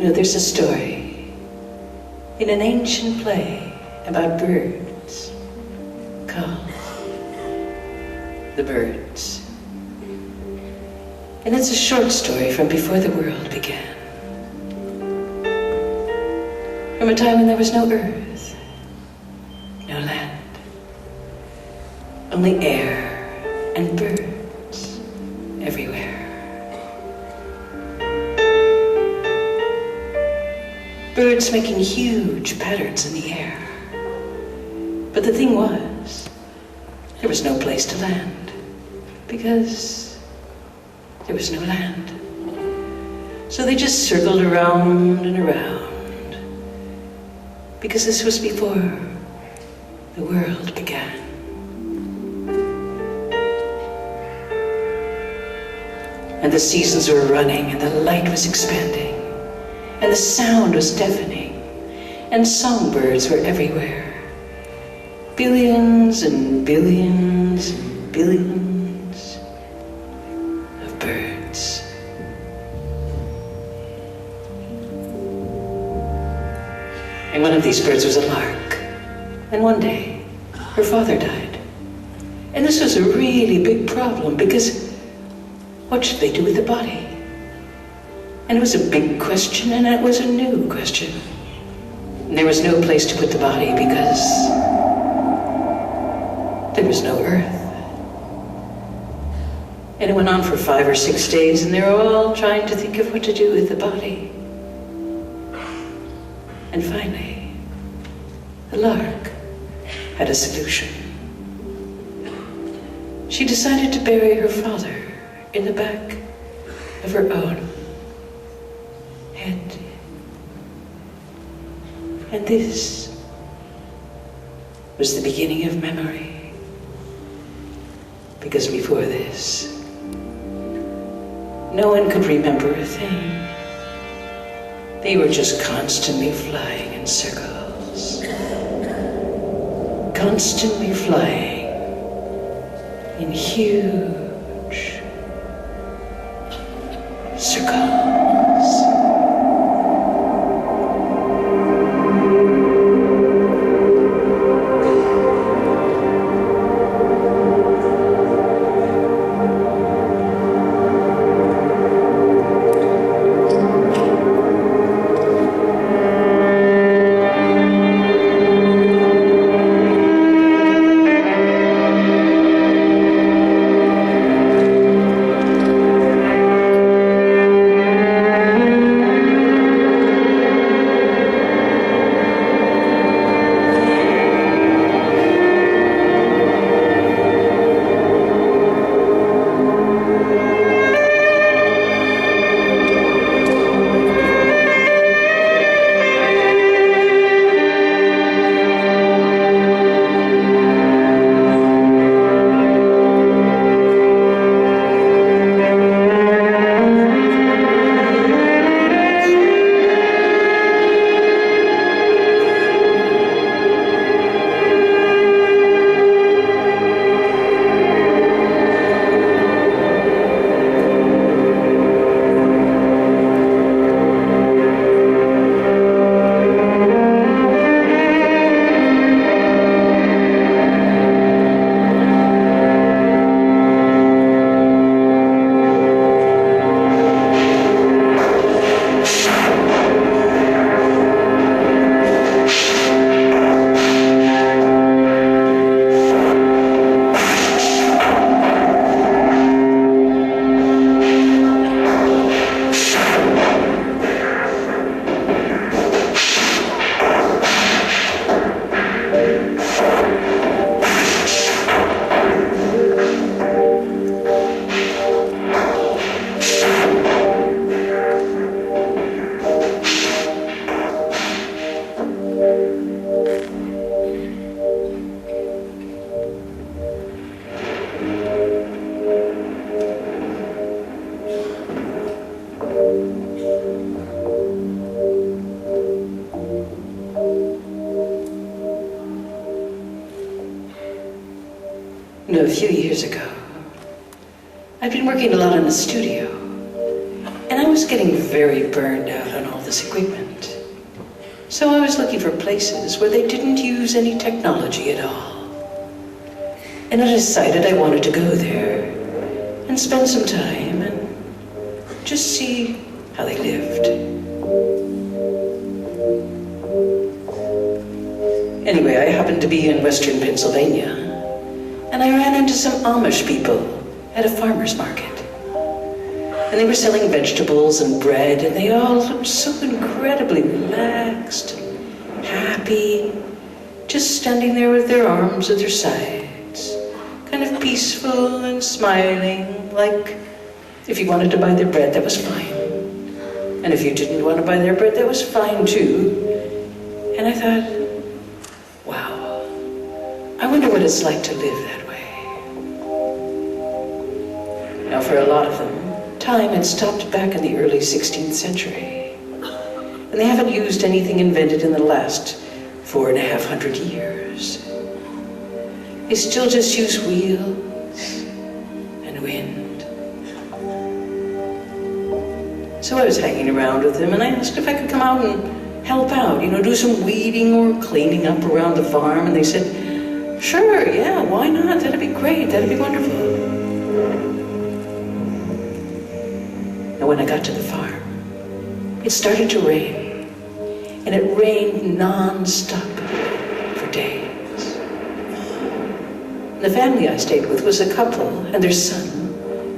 There's a story in an ancient play about birds called The Birds. And it's a short story from before the world began. From a time when there was no earth, no land, only air and birds everywhere. Birds making huge patterns in the air. But the thing was, there was no place to land, because there was no land. So they just circled around and around, because this was before the world began. And the seasons were running, and the light was expanding, and the sound was deafening, and songbirds were everywhere. Billions and billions and billions of birds. And one of these birds was a lark. And one day, her father died. And this was a really big problem, because what should they do with the body? And it was a big question, and it was a new question. And there was no place to put the body, because there was no earth. And it went on for 5 or 6 days, and they were all trying to think of what to do with the body. And finally, the lark had a solution. She decided to bury her father in the back of her own head. And this was the beginning of memory, because before this, no one could remember a thing. They were just constantly flying in circles, constantly flying in huge circles. A few years ago, I'd been working a lot in the studio, and I was getting very burned out on all this equipment. So I was looking for places where they didn't use any technology at all. And I decided I wanted to go there and spend some time and just see how they lived. Anyway, I happened to be in western Pennsylvania, and I ran into some Amish people at a farmer's market. And they were selling vegetables and bread, and they all looked so incredibly relaxed and happy, just standing there with their arms at their sides, kind of peaceful and smiling, like if you wanted to buy their bread, that was fine. And if you didn't want to buy their bread, that was fine too. And I thought, wow, I wonder what it's like to live that way. Now, for a lot of them, time had stopped back in the early 16th century. And they haven't used anything invented in the last 450 years. They still just use wheels and wind. So I was hanging around with them, and I asked if I could come out and help out, do some weeding or cleaning up around the farm. And they said, sure, yeah, why not? That'd be great, that'd be wonderful. And when I got to the farm, it started to rain, and it rained non-stop for days. And the family I stayed with was a couple and their son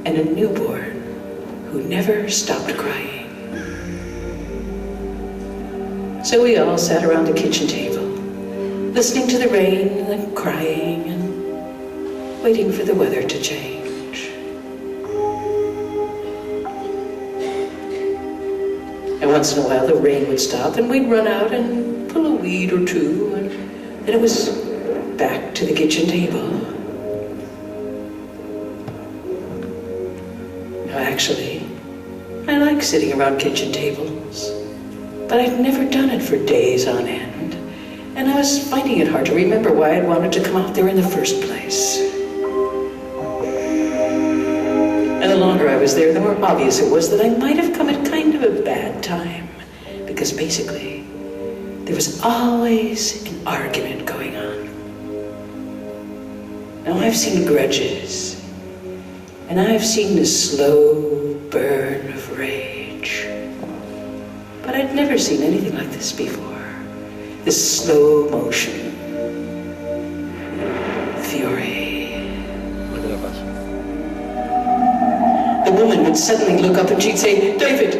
and a newborn who never stopped crying. So we all sat around the kitchen table, listening to the rain and then crying and waiting for the weather to change. And once in a while the rain would stop and we'd run out and pull a weed or two, and then it was back to the kitchen table. Now actually, I like sitting around kitchen tables, but I'd never done it for days on end, and I was finding it hard to remember why I'd wanted to come out there in the first place. And the longer I was there, the more obvious it was that I might have come at kind of a bad time, because basically, there was always an argument going on. Now, I've seen grudges, and I've seen the slow burn of rage, but I'd never seen anything like this before. This slow motion fury. The woman would suddenly look up and she'd say, David,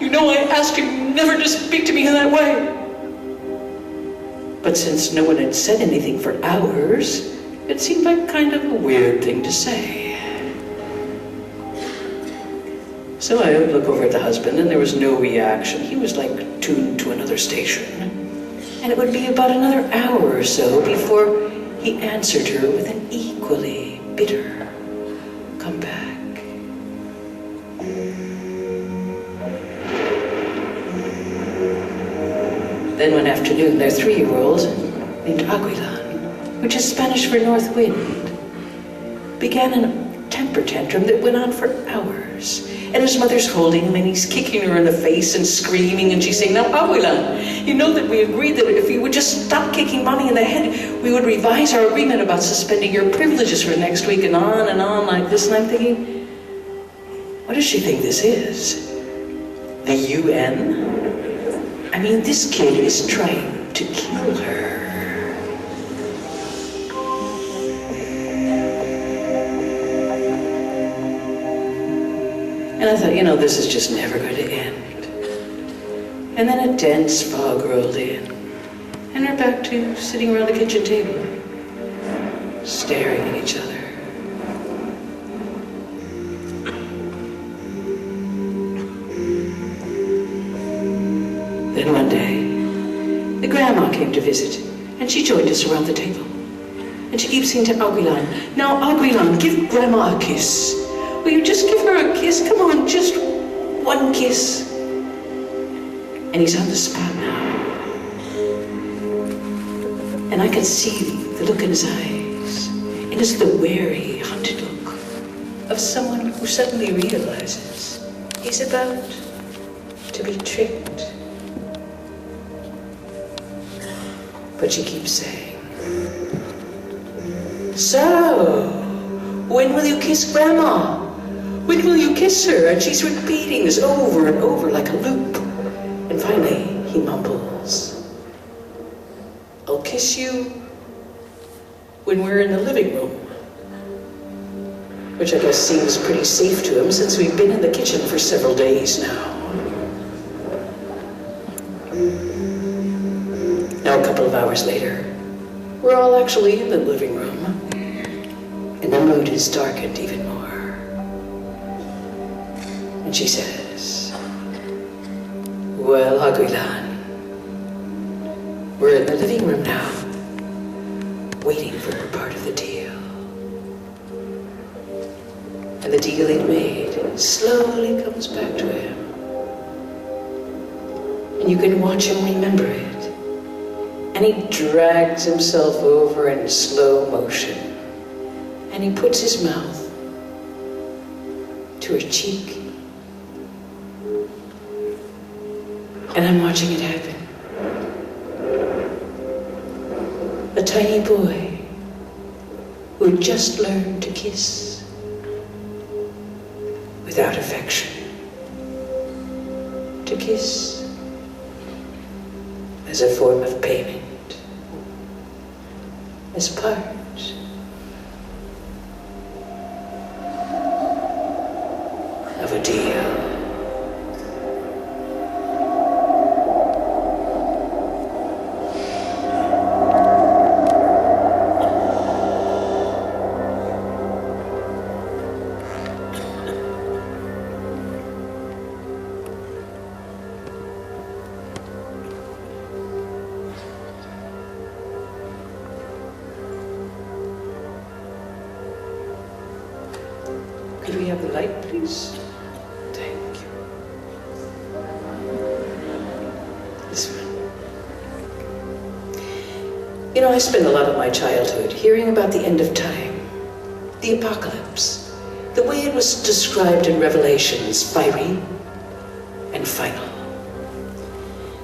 you know I asked you never to speak to me in that way. But since no one had said anything for hours, it seemed like kind of a weird thing to say. So I would look over at the husband, and there was no reaction. He was like tuned to another station. And it would be about another hour or so before he answered her with an equally bitter comeback. Then one afternoon, their 3-year-old, named Aguilan, which is Spanish for north wind, began a temper tantrum that went on for hours. And his mother's holding him, and he's kicking her in the face and screaming, and she's saying, now, Aguilan, you know that we agreed that if you would just stop kicking Mommy in the head, we would revise our agreement about suspending your privileges for next week, and on like this. And I'm thinking, what does she think this is? The UN? I mean, this kid is trying to kill her. And I thought, this is just never going to end. And then a dense fog rolled in, and we're back to sitting around the kitchen table, staring at each other. Then one day, the grandma came to visit, and she joined us around the table. And she keeps saying to Aguilan, now Aguilan, give Grandma a kiss. Will you just give her a kiss? Come on, just one kiss. And he's on the spot now. And I can see the look in his eyes. It is the wary, hunted look of someone who suddenly realizes He's about to be tricked. But she keeps saying, "So, when will you kiss Grandma? When will you kiss her?" And she's repeating this over and over like a loop. And finally, he mumbles, "I'll kiss you when we're in the living room." Which I guess seems pretty safe to him since we've been in the kitchen for several days now. Now, a couple of hours later, we're all actually in the living room, and the mood is darkened even more. And she says, "Well, Aguilan, we're in the living room now, waiting for her part of the deal." And the deal he'd made slowly comes back to him. And you can watch him remember it. And he drags himself over in slow motion. And he puts his mouth to her cheek. And I'm watching it happen. A tiny boy who had just learned to kiss without affection. To kiss as a form of payment, as part of a deal. Could we have the light, please? Thank you. This one. You know, I spent a lot of my childhood hearing about the end of time, the apocalypse, the way it was described in Revelations, fiery and final.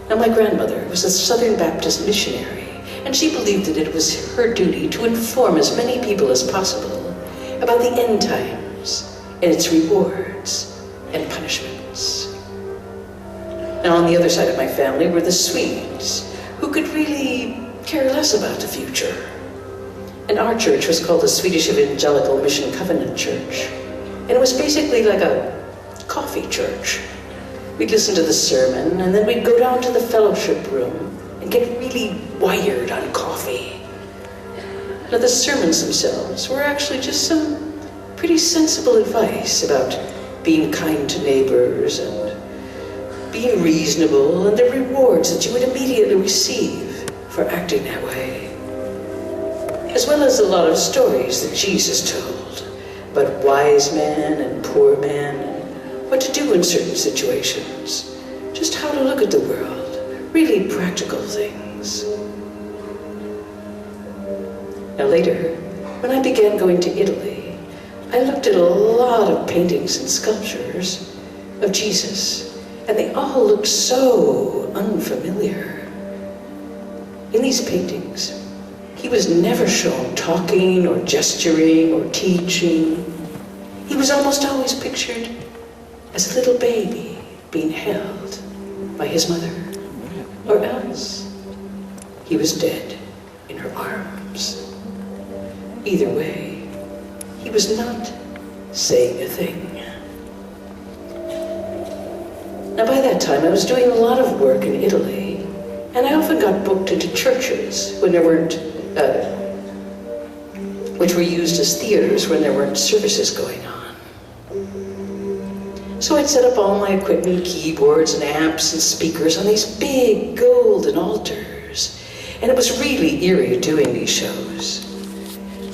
Now, my grandmother was a Southern Baptist missionary, and she believed that it was her duty to inform as many people as possible about the end times and its rewards and punishments. Now, on the other side of my family were the Swedes, who could really care less about the future. And our church was called the Swedish Evangelical Mission Covenant Church, and it was basically like a coffee church. We'd listen to the sermon, and then we'd go down to the fellowship room and get really wired on coffee. Now, the sermons themselves were actually just some pretty sensible advice about being kind to neighbors and being reasonable and the rewards that you would immediately receive for acting that way. As well as a lot of stories that Jesus told about wise men and poor men and what to do in certain situations, just how to look at the world, really practical things. Now later, when I began going to Italy, I looked at a lot of paintings and sculptures of Jesus, and they all looked so unfamiliar. In these paintings, he was never shown talking or gesturing or teaching. He was almost always pictured as a little baby being held by his mother, or else he was dead in her arms. Either way, he was not saying a thing. Now, by that time, I was doing a lot of work in Italy, and I often got booked into churches when there weren't, which were used as theaters when there weren't services going on. So I'd set up all my equipment, keyboards and amps and speakers on these big golden altars, and it was really eerie doing these shows,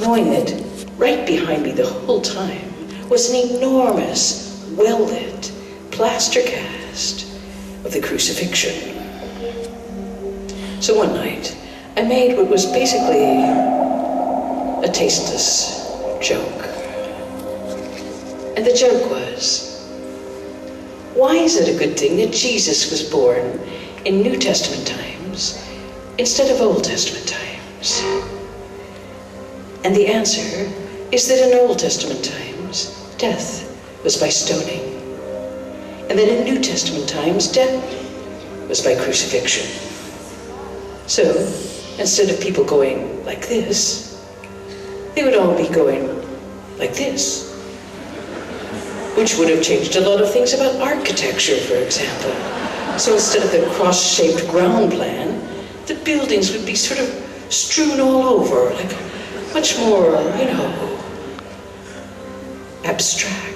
knowing that right behind me the whole time was an enormous, well-lit plaster cast of the crucifixion. So one night, I made what was basically a tasteless joke. And the joke was, why is it a good thing that Jesus was born in New Testament times instead of Old Testament times? And the answer is that in Old Testament times, death was by stoning. And then in New Testament times, death was by crucifixion. So, instead of people going like this, they would all be going like this, which would have changed a lot of things about architecture, for example. So instead of the cross-shaped ground plan, the buildings would be sort of strewn all over, like much more, abstract.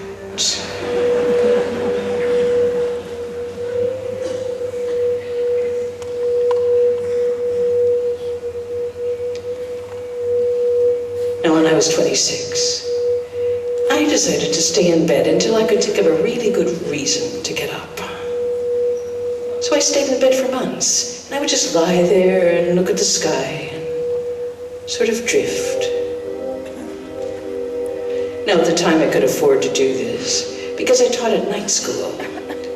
Now, when I was 26, I decided to stay in bed until I could think of a really good reason to get up. So I stayed in bed for months, and I would just lie there and look at the sky and sort of drift. Now, at the time I could afford to do this because I taught at night school,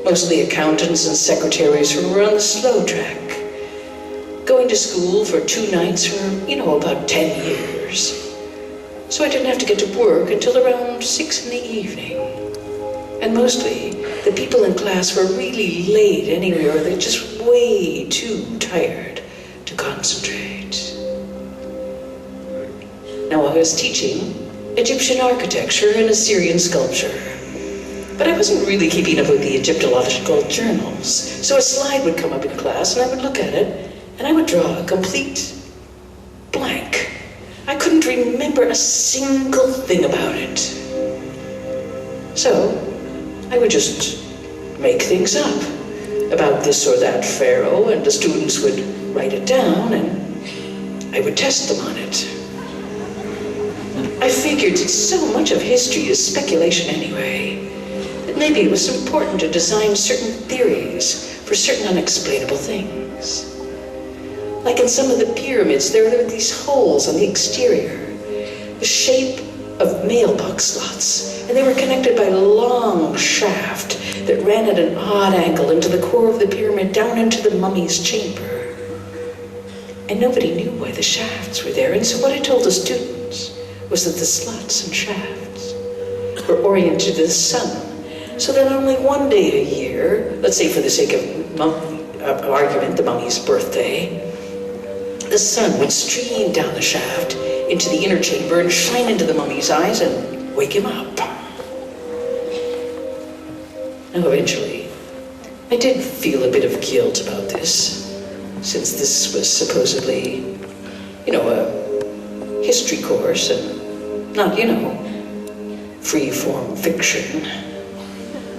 mostly accountants and secretaries who were on the slow track, going to school for 2 nights for, about 10 years. So I didn't have to get to work until around 6 in the evening. And mostly, the people in class were really late anyway, or they're just way too tired to concentrate. Now, I was teaching Egyptian architecture and Assyrian sculpture, but I wasn't really keeping up with the Egyptological journals. So a slide would come up in class, and I would look at it, and I would draw a complete blank. I couldn't remember a single thing about it. So, I would just make things up about this or that pharaoh, and the students would write it down, and I would test them on it. I figured that so much of history is speculation anyway, that maybe it was important to design certain theories for certain unexplainable things. Like in some of the pyramids, there were these holes on the exterior, the shape of mailbox slots, and they were connected by a long shaft that ran at an odd angle into the core of the pyramid, down into the mummy's chamber. And nobody knew why the shafts were there, and so what I told the students was that the slots and shafts were oriented to the sun, so that only one day a year, let's say for the sake of argument, the mummy's birthday, the sun would stream down the shaft into the inner chamber and shine into the mummy's eyes and wake him up. Now, eventually, I did feel a bit of guilt about this, since this was supposedly, a history course and not, free-form fiction.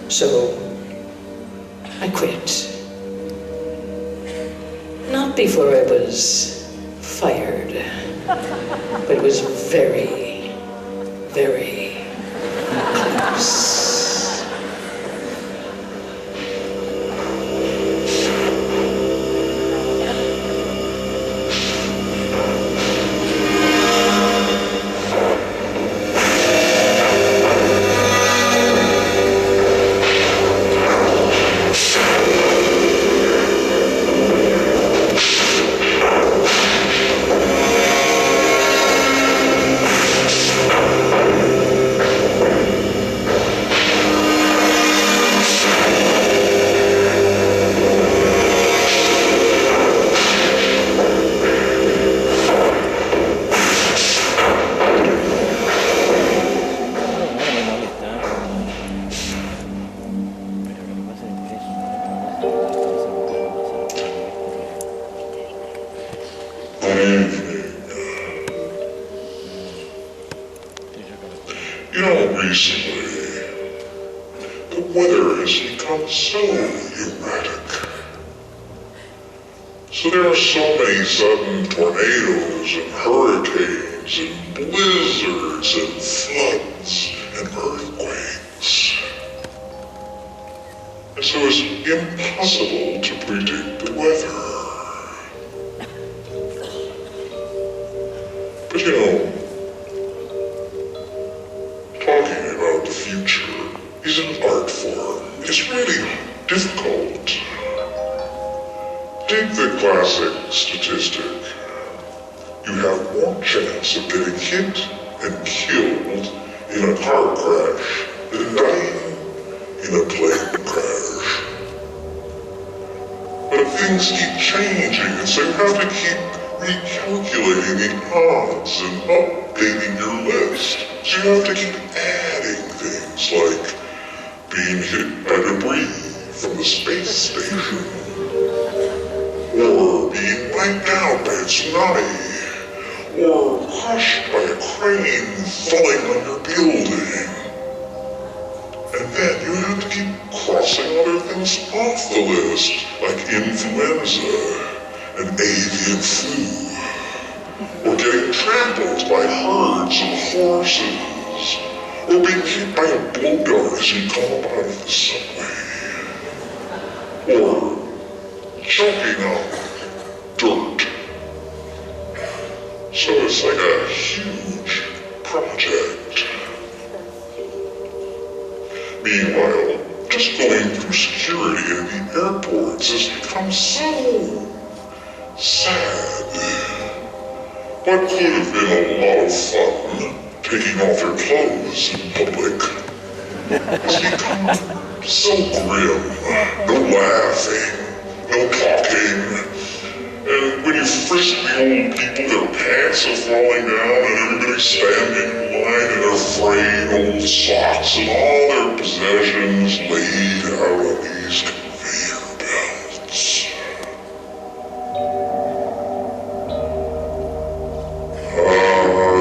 So, I quit. Not before I was fired, but it was very, very close. Recently, the weather has become so erratic. So there are so many sudden tornadoes and hurricanes and blizzards and floods and earthquakes. And so it's impossible to predict the weather. But talking about the future is an art form. It's really difficult. Take the classic statistic. You have more chance of getting hit and killed in a car crash than dying in a plane crash. But things keep changing, and so you have to keep recalculating the odds and updating your list. So you have to keep adding things like being hit by debris from the space station, or being wiped out by a tsunami, or crushed by a crane falling on your building. And then you have to keep crossing other things off the list, like influenza and avian flu, or getting trampled by herds of horses, or being hit by a blow dart as you come up out of the subway, or choking on dirt. So it's like a huge project. Meanwhile, just going through security in the airports has become so sad. What could have been a lot of fun, taking off your clothes in public, has become so grim. No laughing, no talking. And when you frisk the old people, their pants are falling down and everybody's standing in line in their frayed old socks and all their possessions laid out on these conveyor belts.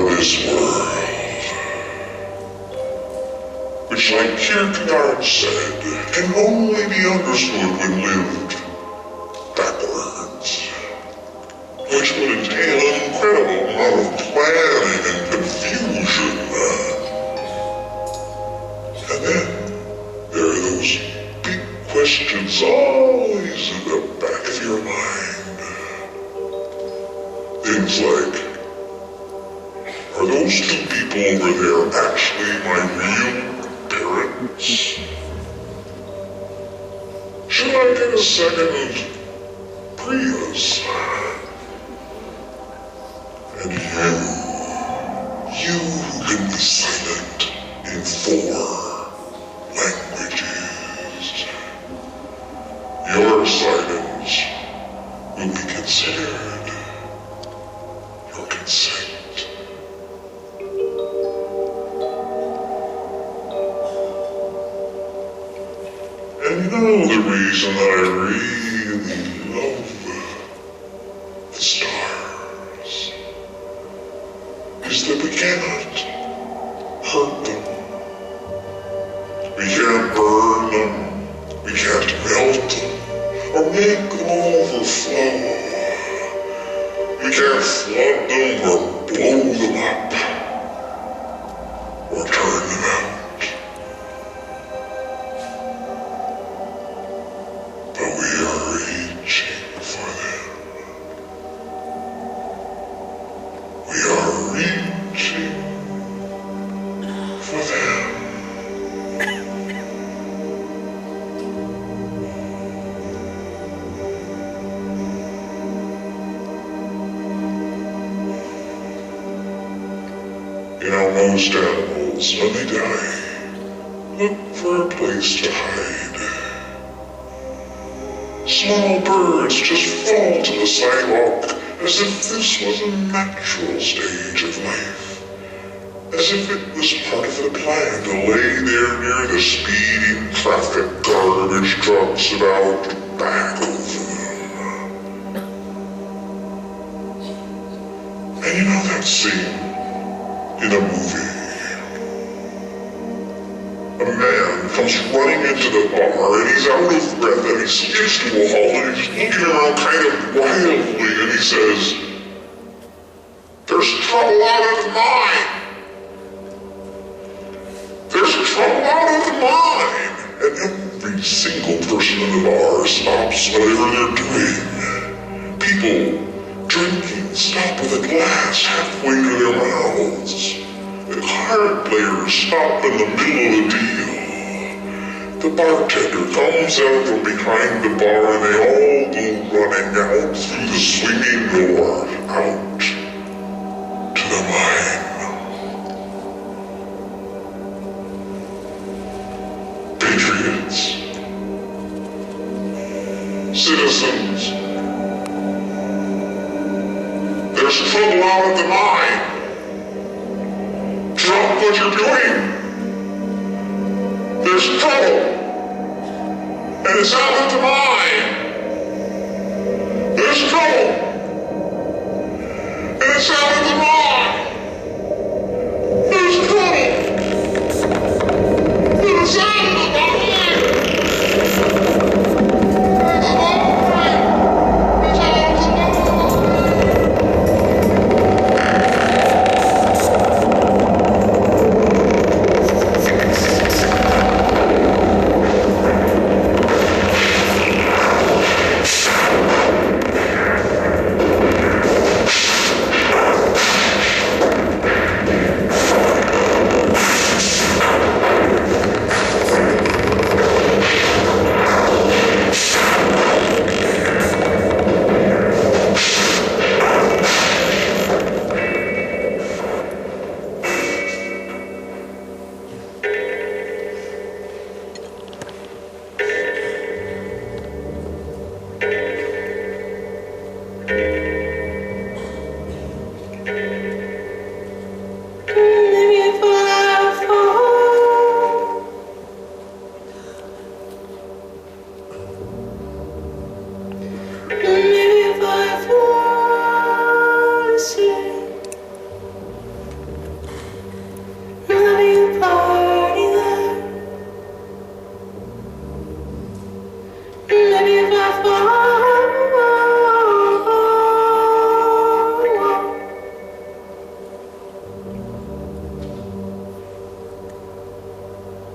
This world, which like Kierkegaard said, can only be understood when lived backwards, which would entail an incredible amount of planning and confusion. And then there are those big questions always in the back of your mind. Things like, are those two people over there actually my real parents? Should I get a second Prius? And you who can be silent in 4 languages, your silence will be considered your consent. And you know the reason I really love the stars is that we cannot hurt them. We can't burn them. We can't melt them or make them overflow. We can't flood them or blow them up or turn them out. But we are reaching for them. We are reaching for them. You know, most animals, when they die, look for a place to hide. Small birds just fall to the sidewalk as if this was a natural stage of life. As if it was part of the plan to lay there near the speeding traffic garbage trucks about to back over them. And you know that scene in a movie? A man comes running into the bar and he's out of breath and he skids to a halt and he's looking around kind of wildly and he says, "There's trouble out of the mine! There's trouble out of the mine!" And every single person in the bar stops whatever they're doing. People drinking stop with a glass halfway to their mouths. The card players stop in the middle of the deal. The bartender comes out from behind the bar and they all go running out through the swinging door, out to the mine. Patriots, citizens, there's trouble out at the mine. Drop what you're doing. There's trouble. And it's out at the mine. There's trouble. And it's out at the mine. There's trouble. And it's out at the mine.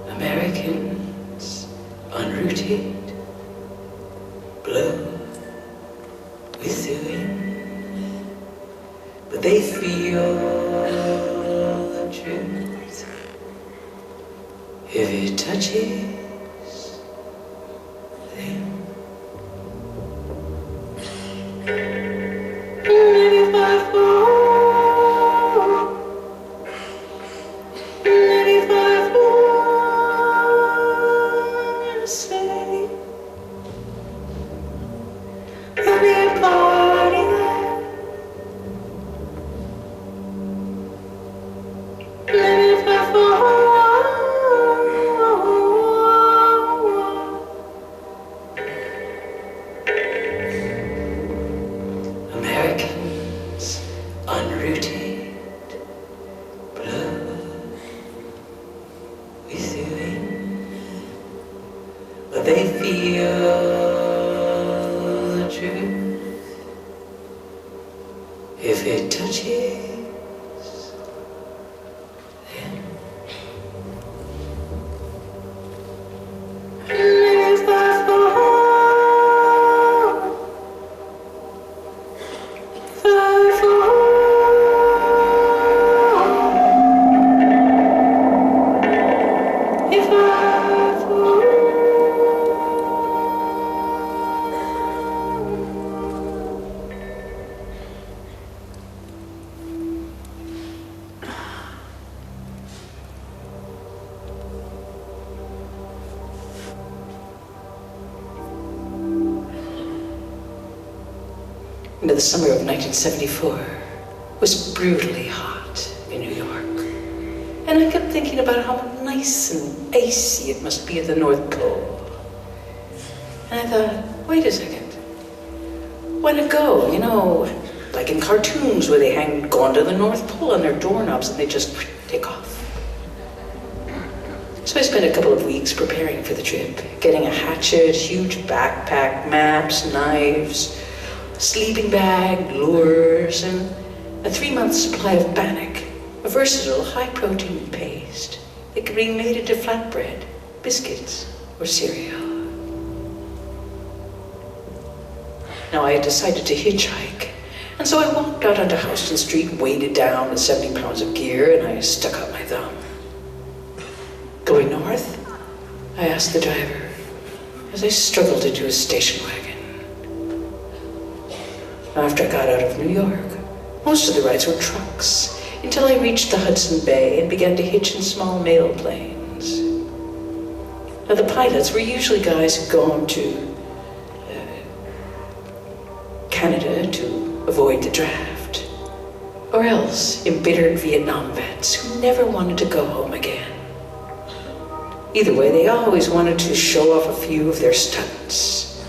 Americans, unrooted, blow with the wind, but they feel the truth if it touches them. Maybe if I fall, maybe if I say, I'll be a party there. Maybe if I fall, Americans, unrooted, blow with the wind. But they feel the truth if it touches them. Maybe if I fall, if I fall, if I fall. Into the summer of 1974 was brutally hot in New York. And I kept thinking about how nice and icy it must be at the North Pole. And I thought, wait a second. Why not go, like in cartoons where they hang "Gone to the North Pole" on their doorknobs and they just take off. So I spent a couple of weeks preparing for the trip, getting a hatchet, huge backpack, maps, knives, sleeping bag, lures, and a 3-month supply of bannock, a versatile, high-protein paste that could be made into flatbread, biscuits, or cereal. Now I had decided to hitchhike, and so I walked out onto Houston Street, weighted down with 70 pounds of gear, and I stuck out my thumb. Going north? I asked the driver as I struggled into his station wagon. After I got out of New York, most of the rides were trucks, until I reached the Hudson Bay and began to hitch in small mail planes. Now, the pilots were usually guys who'd gone to Canada to avoid the draft, or else embittered Vietnam vets who never wanted to go home again. Either way, they always wanted to show off a few of their stunts.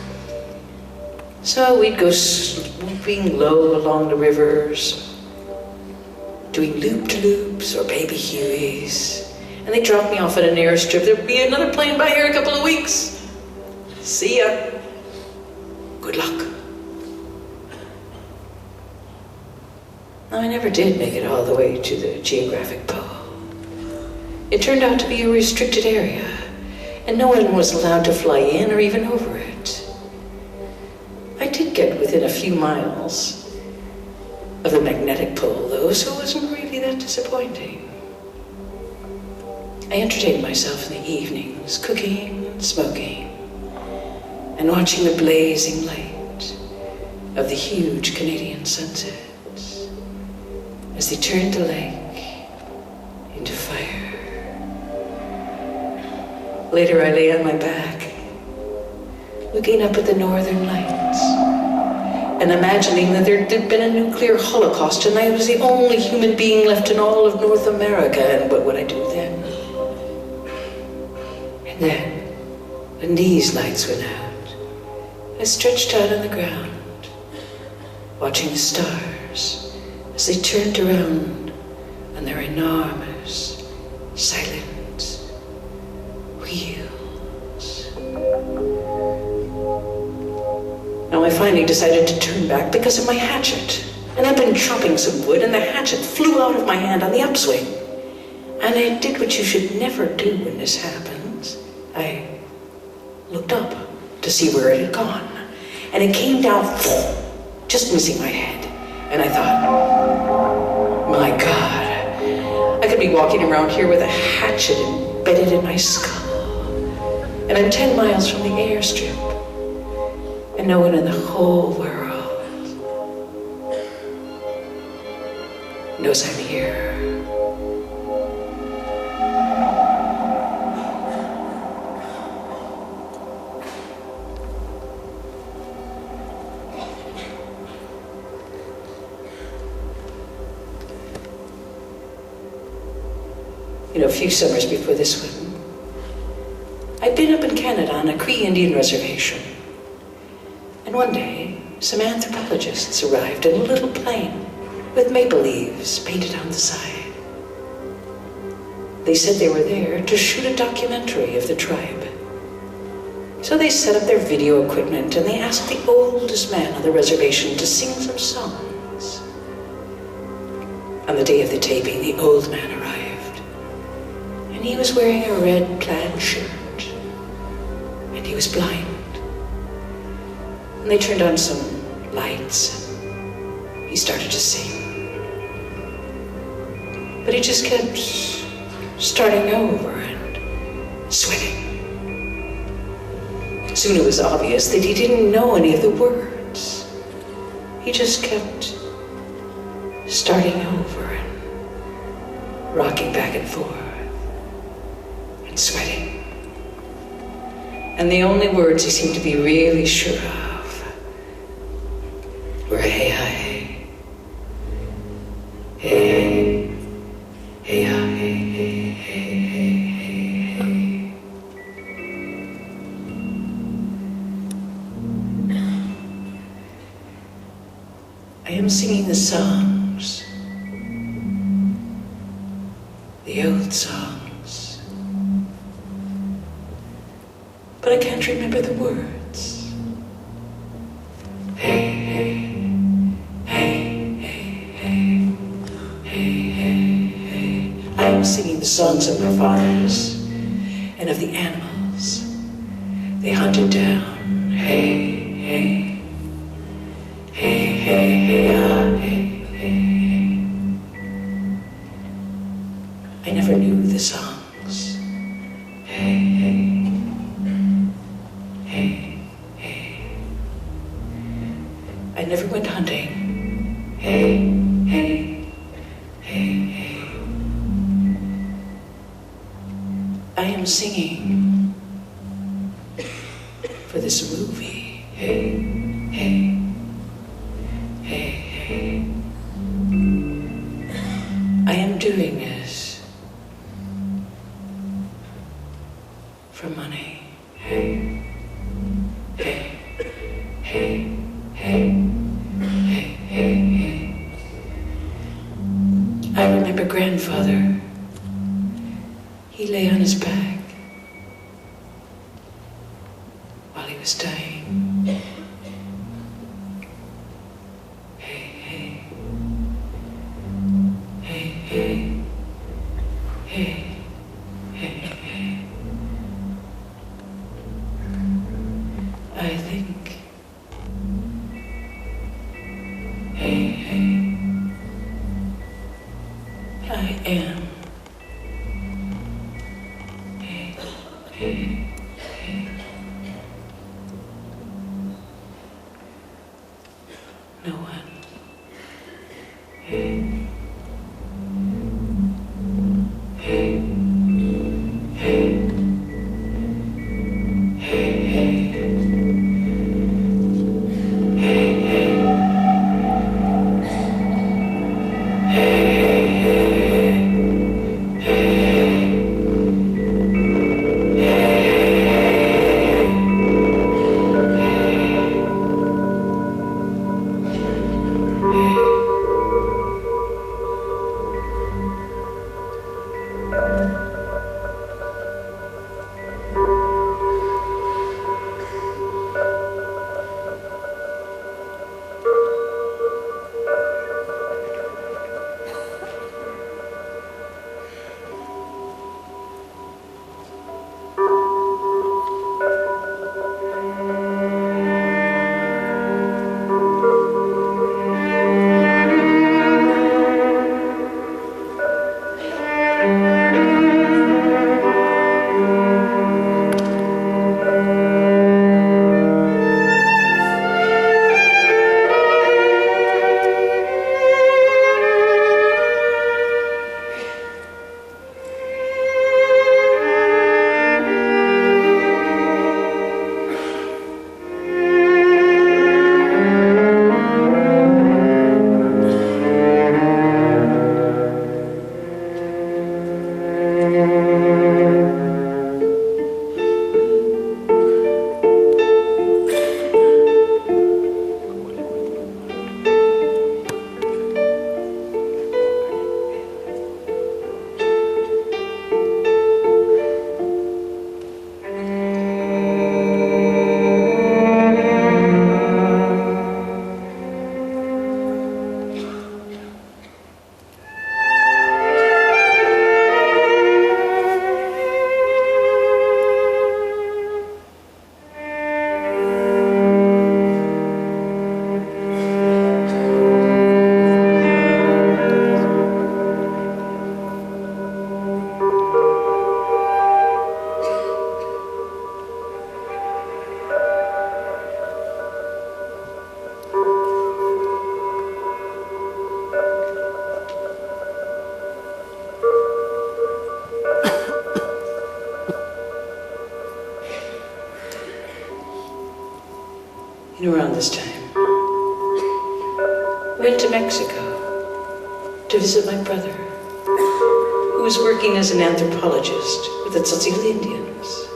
So we'd go swooping low along the rivers, doing loop-de-loops or baby Hueys, and they dropped me off at an airstrip. There'd be another plane by here in a couple of weeks. See ya. Good luck. Now, I never did make it all the way to the geographic pole. It turned out to be a restricted area, and no one was allowed to fly in or even over it. I did get within a few miles of the magnetic pole, though, so it wasn't really that disappointing. I entertained myself in the evenings, cooking and smoking, and watching the blazing light of the huge Canadian sunsets as they turned the lake into fire. Later, I lay on my back, looking up at the northern lights, and imagining that there had been a nuclear holocaust and I was the only human being left in all of North America, and what would I do then? And then, when these lights went out, I stretched out on the ground, watching the stars as they turned around on their enormous, silent wheels. Now, I finally decided to turn back because of my hatchet. And I'd been chopping some wood, and the hatchet flew out of my hand on the upswing. And I did what you should never do when this happens. I looked up to see where it had gone. And it came down, just missing my head. And I thought, my God, I could be walking around here with a hatchet embedded in my skull. And I'm 10 miles from the airstrip. And no one in the whole world knows I'm here. You know, a few summers before this one, I'd been up in Canada on a Cree Indian reservation. And one day, some anthropologists arrived in a little plane with maple leaves painted on the side. They said they were there to shoot a documentary of the tribe. So they set up their video equipment and they asked the oldest man on the reservation to sing some songs. On the day of the taping, the old man arrived, and he was wearing a red plaid shirt, and he was blind. And they turned on some lights, and he started to sing. But he just kept starting over and sweating. Soon it was obvious that he didn't know any of the words. He just kept starting over and rocking back and forth and sweating. And the only words he seemed to be really sure of were hey, hey, hey, hey, hey, hey, hey, hey, hey. I am singing the songs, the old songs, but I can't remember the words. Hey, hey. I'm singing the songs of my fathers and of the animals they hunted down. Hey, hey, hey, hey, hey, ah, hey, hey. I never knew the songs. Hey, hey. I never went hunting. Hey, hey, hey, hey. I am singing for this movie. Hey, hey, hey, hey. I am doing this for money. Hey, hey, hey, hey, hey, hey, hey. I remember grandfather. He lay on his back while he was dying. Hey, hey, hey, hey, hey, hey, hey. I think, hey, hey, I am. Hey, hey, hey. No one. Hey, hey, hey, hey, hey. Around this time, went to Mexico to visit my brother, who was working as an anthropologist with the Tzotzil Indians,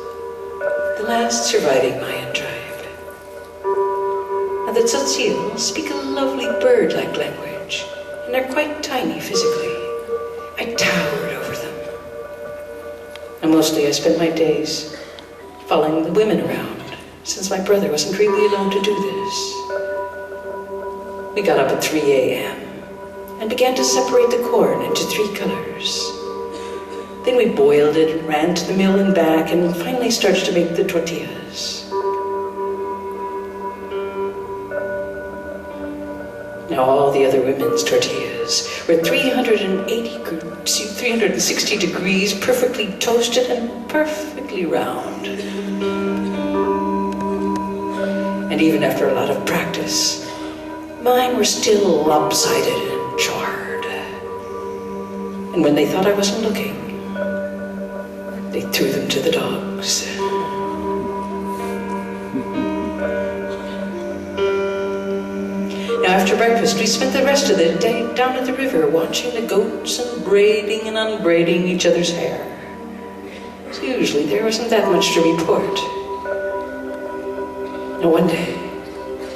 the last surviving Mayan tribe. Now the Tzotzil speak a lovely bird-like language, and they're quite tiny physically. I towered over them. And mostly I spent my days following the women around, since my brother wasn't really allowed to do this. We got up at 3 a.m. and began to separate the corn into 3 colors. Then we boiled it and ran to the mill and back and finally started to make the tortillas. Now all the other women's tortillas were 360 degrees, perfectly toasted and perfectly round. And even after a lot of practice, Mine were still lopsided and charred. And when they thought I wasn't looking, they threw them to the dogs. Now, after breakfast, we spent the rest of the day down at the river watching the goats and braiding and unbraiding each other's hair. So usually there wasn't that much to report. Now, one day,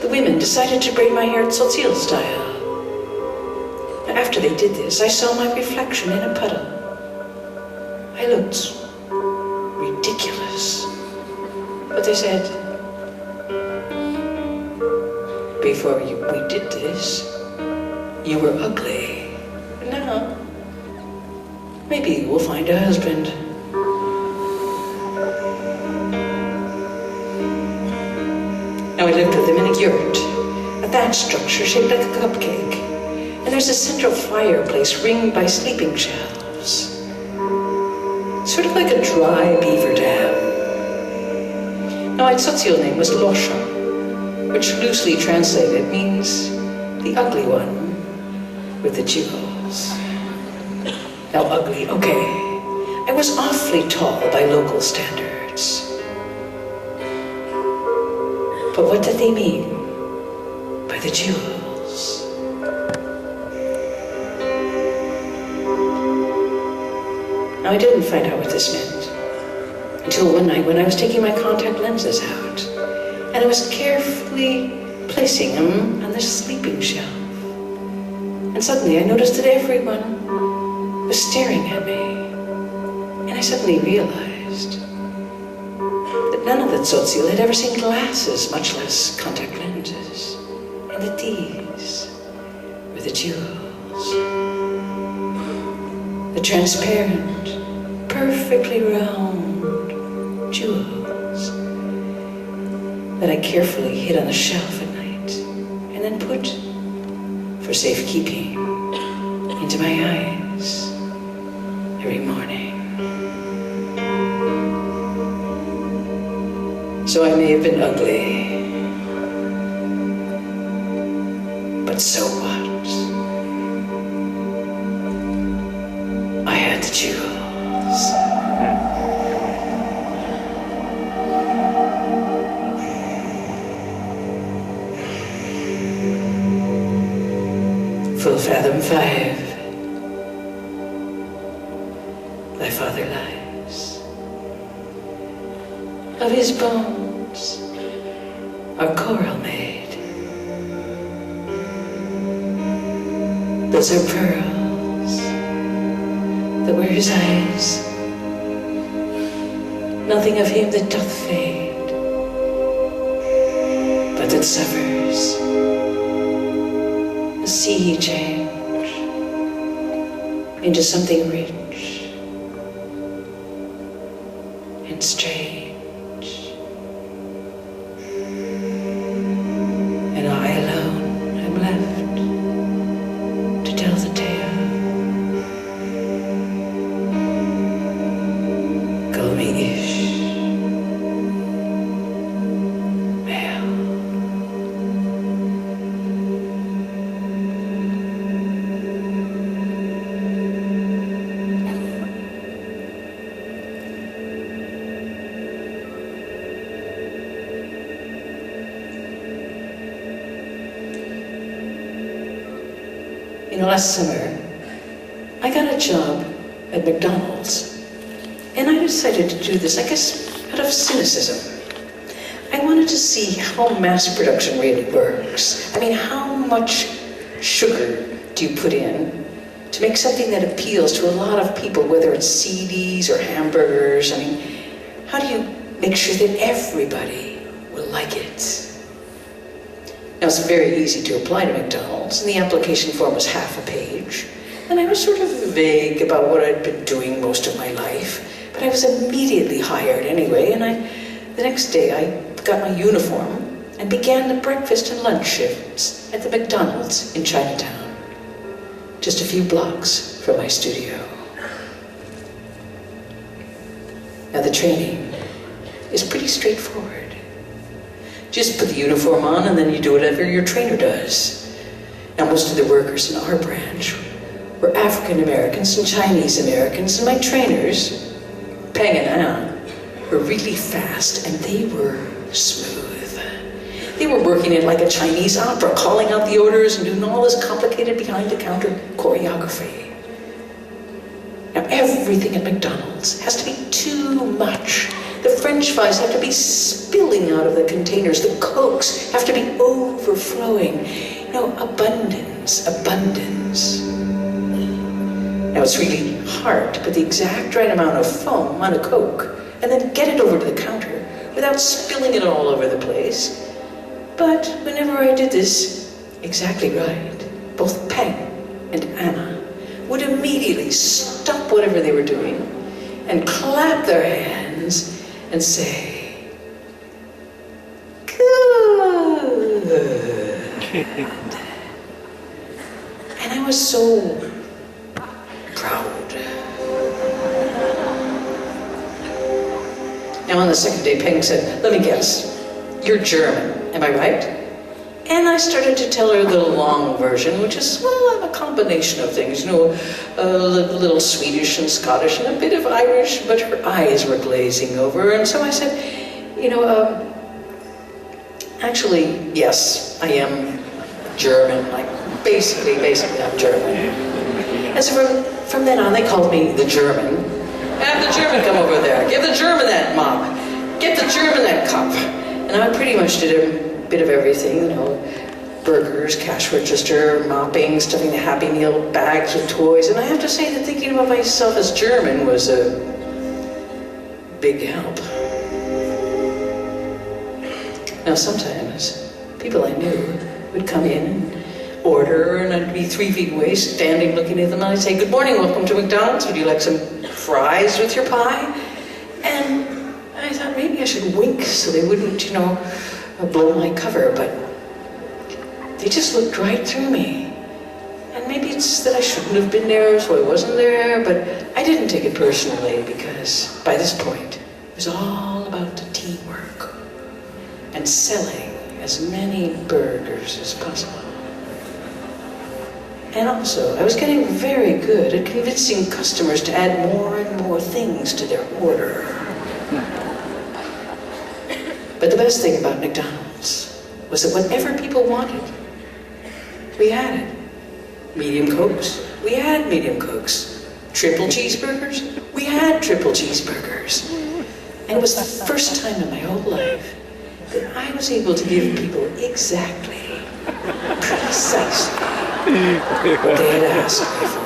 the women decided to braid my hair Tzotzil style. Now, after they did this, I saw my reflection in a puddle. I looked ridiculous. But they said, before we did this, you were ugly. And now, maybe you will find a husband. Now I lived with them in a yurt, a thatched structure shaped like a cupcake. And there's a central fireplace ringed by sleeping shelves. Sort of like a dry beaver dam. Now my Tzotzil name was Losha, which loosely translated means the ugly one with the jewels. Now ugly, okay. I was awfully tall by local standards. But what did they mean by the jewels? Now I didn't find out what this meant until one night when I was taking my contact lenses out. And I was carefully placing them on the sleeping shelf. And suddenly I noticed that everyone was staring at me. And I suddenly realized that none of the Tzotzil had ever seen glasses, much less contact lenses. And that these were the jewels. The transparent, perfectly round jewels that I carefully hid on the shelf at night and then put, for safekeeping, into my eyes every morning. So I may have been ugly, but so what? I had the jewels. Full fathom 5. Thy father lies. Of his bones are coral made. Those are pearls that were his eyes. Nothing of him that doth fade, but that suffers a sea change into something rich and strange. And I alone am left to tell the tale. Call me Ish. Last summer, I got a job at McDonald's, and I decided to do this, I guess, out of cynicism. I wanted to see how mass production really works. I mean, how much sugar do you put in to make something that appeals to a lot of people, whether it's CDs or hamburgers? I mean, how do you make sure that everybody will like it? Now, it's very easy to apply to McDonald's, and the application form was half a page. And I was sort of vague about what I'd been doing most of my life, but I was immediately hired anyway, and the next day I got my uniform and began the breakfast and lunch shifts at the McDonald's in Chinatown, just a few blocks from my studio. Now, the training is pretty straightforward. Just put the uniform on and then you do whatever your trainer does. Now, most of the workers in our branch were African Americans and Chinese Americans, and my trainers, Peng and Anna, were really fast and they were smooth. They were working it like a Chinese opera, calling out the orders and doing all this complicated behind-the-counter choreography. Now, everything at McDonald's has to be too much. The French fries have to be spilling out of the containers. The Cokes have to be overflowing. You know, abundance, abundance. Now, it's really hard to put the exact right amount of foam on a Coke and then get it over to the counter without spilling it all over the place. But whenever I did this exactly right, both Peng and Anna would immediately stop whatever they were doing and clap their hands and say, "Good." And I was so proud. Now on the second day, Peng said, "Let me guess, you're German, am I right?" And I started to tell her the long version, which is, well, I'm a combination of things, you know, a little Swedish and Scottish and a bit of Irish, but her eyes were glazing over. And so I said, you know, actually, yes, I am German, like basically I'm German. And so from then on, they called me the German. Have the German come over there, give the German that mop, get the German that cup. And I pretty much did a bit of everything, you know, burgers, cash register, mopping, stuffing the Happy Meal bags with toys. And I have to say that thinking about myself as German was a big help. Now sometimes people I knew would come in and order, and I'd be 3 feet away, standing looking at them, and I'd say, "Good morning, welcome to McDonald's. Would you like some fries with your pie?" And I thought maybe I should wink so they wouldn't, you know, blow my cover, but they just looked right through me. And maybe it's that I shouldn't have been there, so I wasn't there, but I didn't take it personally because by this point, it was all about the teamwork and selling as many burgers as possible. And also, I was getting very good at convincing customers to add more and more things to their order. But the best thing about McDonald's was that whatever people wanted, we had it. Medium Cokes, we had medium Cokes. Triple cheeseburgers, we had triple cheeseburgers. And it was the first time in my whole life that I was able to give people exactly, precisely what they had asked me for.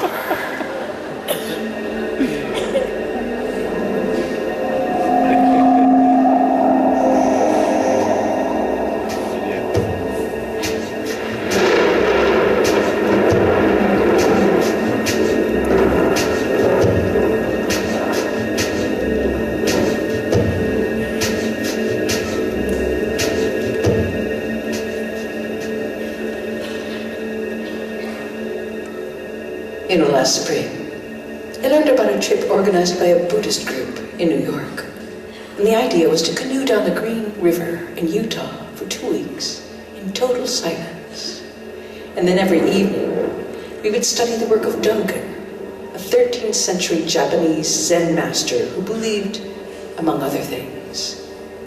You know, last spring, I learned about a trip organized by a Buddhist group in New York. And the idea was to canoe down the Green River in Utah for 2 weeks in total silence. And then every evening, we would study the work of Dogen, a 13th century Japanese Zen master who believed, among other things,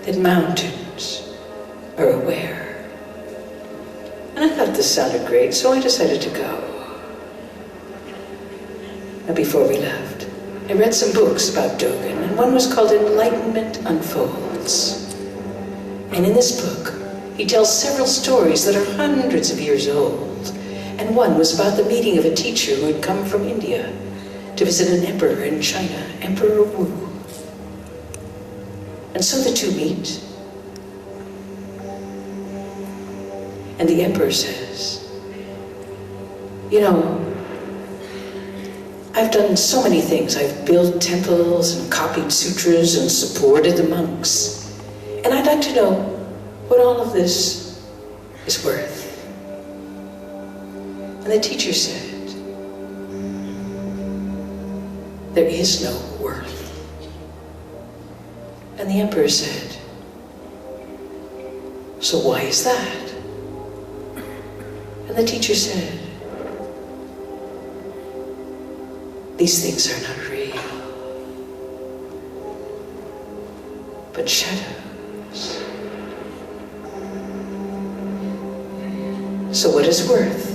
that mountains are aware. And I thought this sounded great, so I decided to go. Now, before we left, I read some books about Dogen, and one was called Enlightenment Unfolds. And in this book, he tells several stories that are hundreds of years old. And one was about the meeting of a teacher who had come from India to visit an emperor in China, Emperor Wu. And so the two meet. And the emperor says, "You know, I've done so many things. I've built temples and copied sutras and supported the monks. And I'd like to know what all of this is worth." And the teacher said, "There is no worth." And the emperor said, "So why is that?" And the teacher said, these things are not real, but shadows. So what is worth?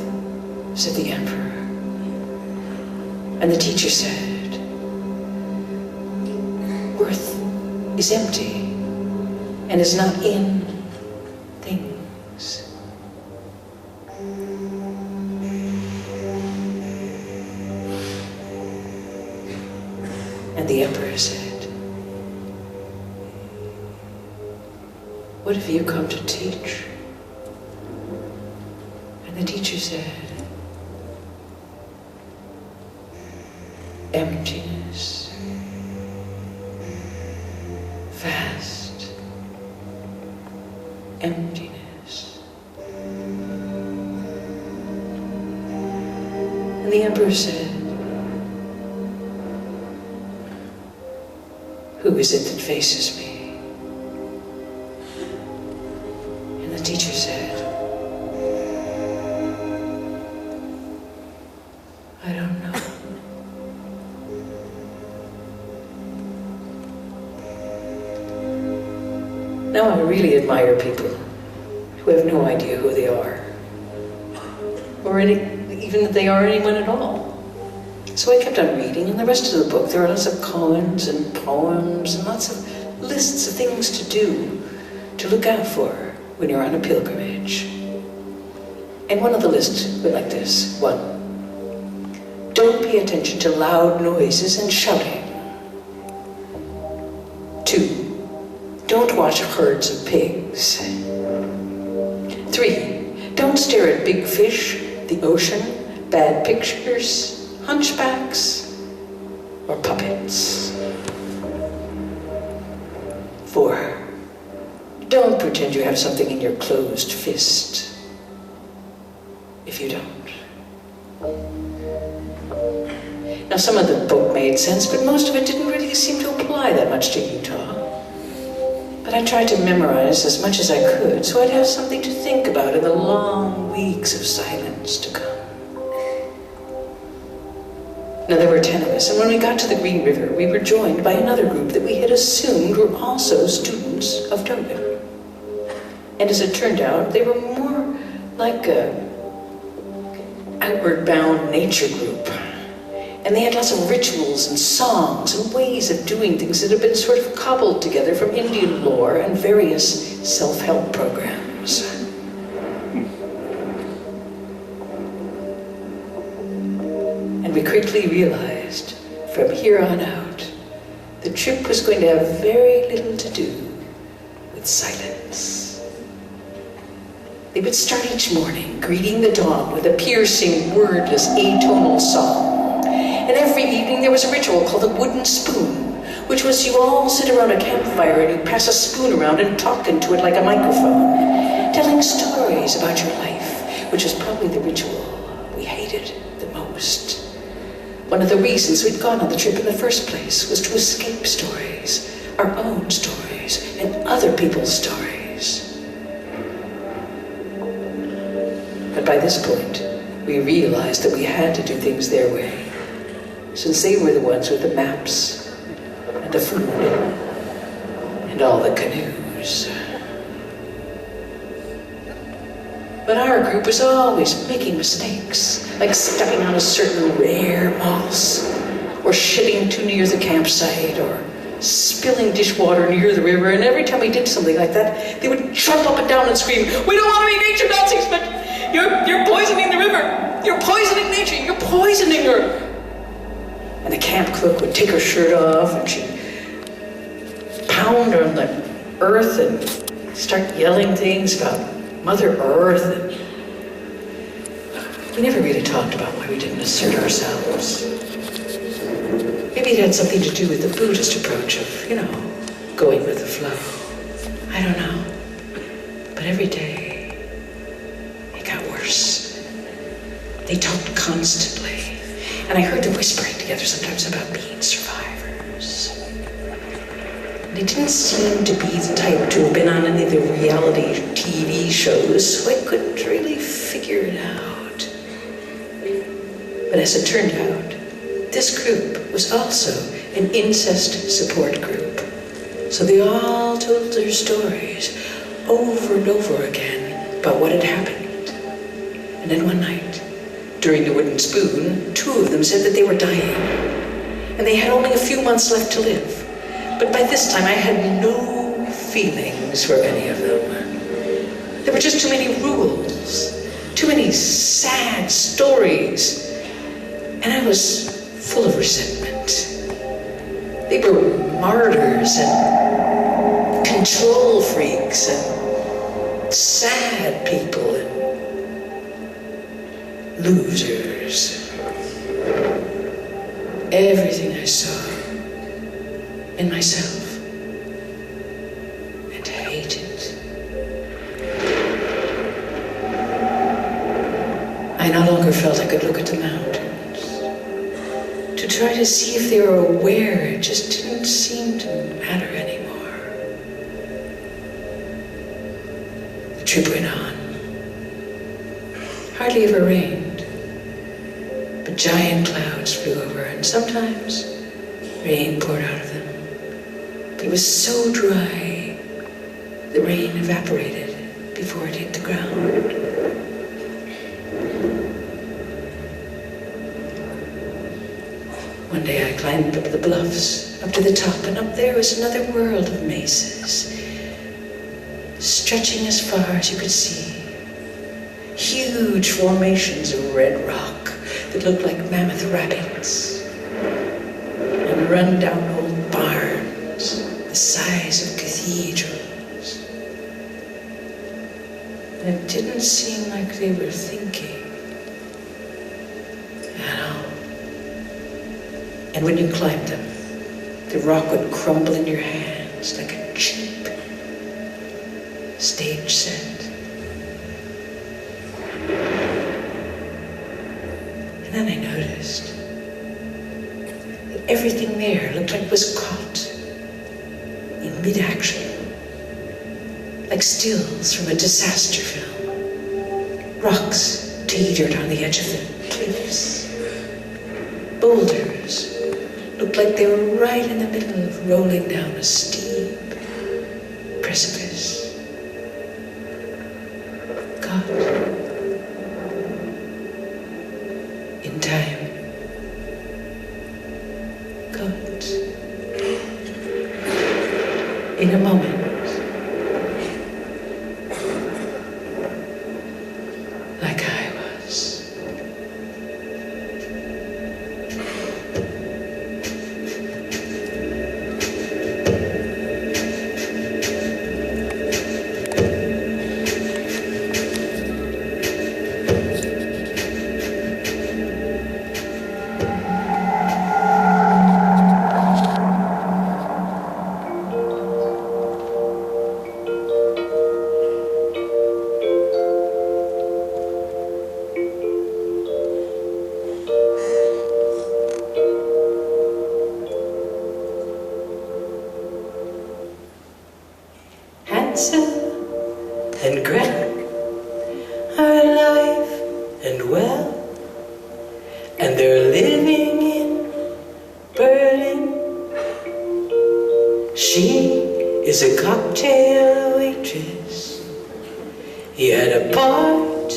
Said the emperor. And the teacher said, worth is empty and is not in things. And the emperor said, what have you come to teach? And the teacher said, emptiness, vast emptiness. And the emperor said, who is it that faces me? And the teacher said, I don't know. Now I really admire people who have no idea who they are, or even that they are anyone at all. So I kept on reading, and the rest of the book, there are lots of koans and poems and lots of lists of things to do, to look out for when you're on a pilgrimage. And one of the lists went like this. 1, don't pay attention to loud noises and shouting. 2, don't watch herds of pigs. 3, don't stare at big fish, the ocean, bad pictures, hunchbacks, or puppets. 4, don't pretend you have something in your closed fist, if you don't. Now some of the book made sense, but most of it didn't really seem to apply that much to Utah. But I tried to memorize as much as I could, so I'd have something to think about in the long weeks of silence to come. Now there were 10 of us, and when we got to the Green River, we were joined by another group that we had assumed were also students of Dogen. And as it turned out, they were more like a outward-bound nature group. And they had lots of rituals and songs and ways of doing things that had been sort of cobbled together from Indian lore and various self-help programs. And we quickly realized, from here on out, the trip was going to have very little to do with silence. They would start each morning greeting the dawn with a piercing, wordless, atonal song. And every evening there was a ritual called the wooden spoon, which was you all sit around a campfire and you pass a spoon around and talk into it like a microphone, telling stories about your life, which was probably the ritual we hated the most. One of the reasons we'd gone on the trip in the first place was to escape stories, our own stories, and other people's stories. But by this point, we realized that we had to do things their way, since they were the ones with the maps, and the food, and all the canoes. But our group was always making mistakes, like stepping on a certain rare moss, or shitting too near the campsite, or spilling dishwater near the river. And every time we did something like that, they would jump up and down and scream, "We don't want to be nature Nazis, but you're poisoning the river. You're poisoning nature. You're poisoning her." And the camp cook would take her shirt off and she'd pound on the earth and start yelling things about Mother Earth. And we never really talked about why we didn't assert ourselves. Maybe it had something to do with the Buddhist approach of, going with the flow. I don't know. But every day, it got worse. They talked constantly. And I heard them whispering together sometimes about being survivors. They didn't seem to be the type to have been on any of the reality TV shows, so I couldn't really figure it out. But as it turned out, this group was also an incest support group. So they all told their stories over and over again about what had happened. And then one night, during the wooden spoon, 2 of them said that they were dying. And they had only a few months left to live. But by this time I had no feelings for any of them. There were just too many rules, too many sad stories. And I was full of resentment. They were martyrs and control freaks and sad people and losers. Everything I saw in myself and hated. I no longer felt I could look at the mountains. To try to see if they were aware, it just didn't seem to matter anymore. The trip went on. Hardly ever rained, but giant clouds flew over, and sometimes rain poured out of them. But it was so dry, the rain evaporated before it hit the ground. One day I climbed up the bluffs, up to the top, and up there was another world of mesas, stretching as far as you could see. Huge formations of red rock that looked like mammoth rapids, and run-down old barns the size of cathedrals. And it didn't seem like they were thinking at all. And when you climbed them, the rock would crumble in your hands like a cheap stage set. And then I noticed that everything there looked like it was caught in mid-action, like stills from a disaster film. Rocks teetered on the edge of the cliffs. Boulders looked like they were right in the middle of rolling down a steep precipice. Caught in time. Caught in a moment. Like I was. And Gretel are alive and well, and they're living in Berlin. She is a cocktail waitress. He had a part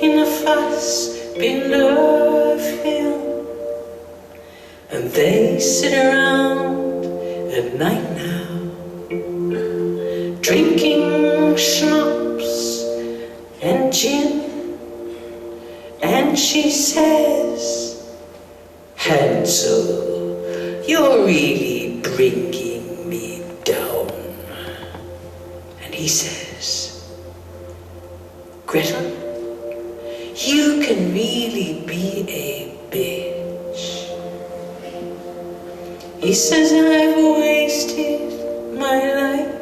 in a Fassbinder film, and they sit around at night now, drinking schnapps and gin, and she says, Hansel, you're really bringing me down. And he says, Gretel, you can really be a bitch. He says, I've wasted my life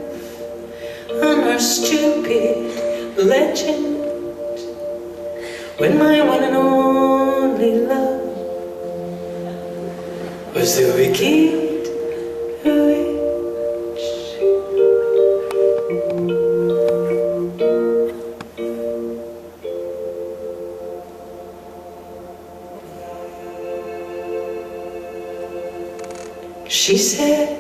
on our stupid legend, when my one and only love was the wicked witch. She said,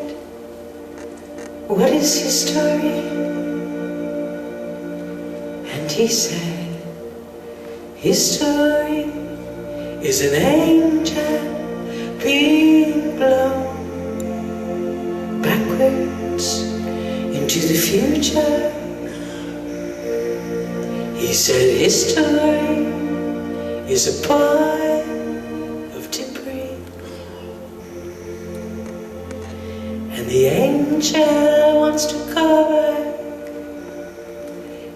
"What is his story?" And he said, "His story is an angel being blown backwards into the future." He said his story is a pile of debris, and the angel wants to go back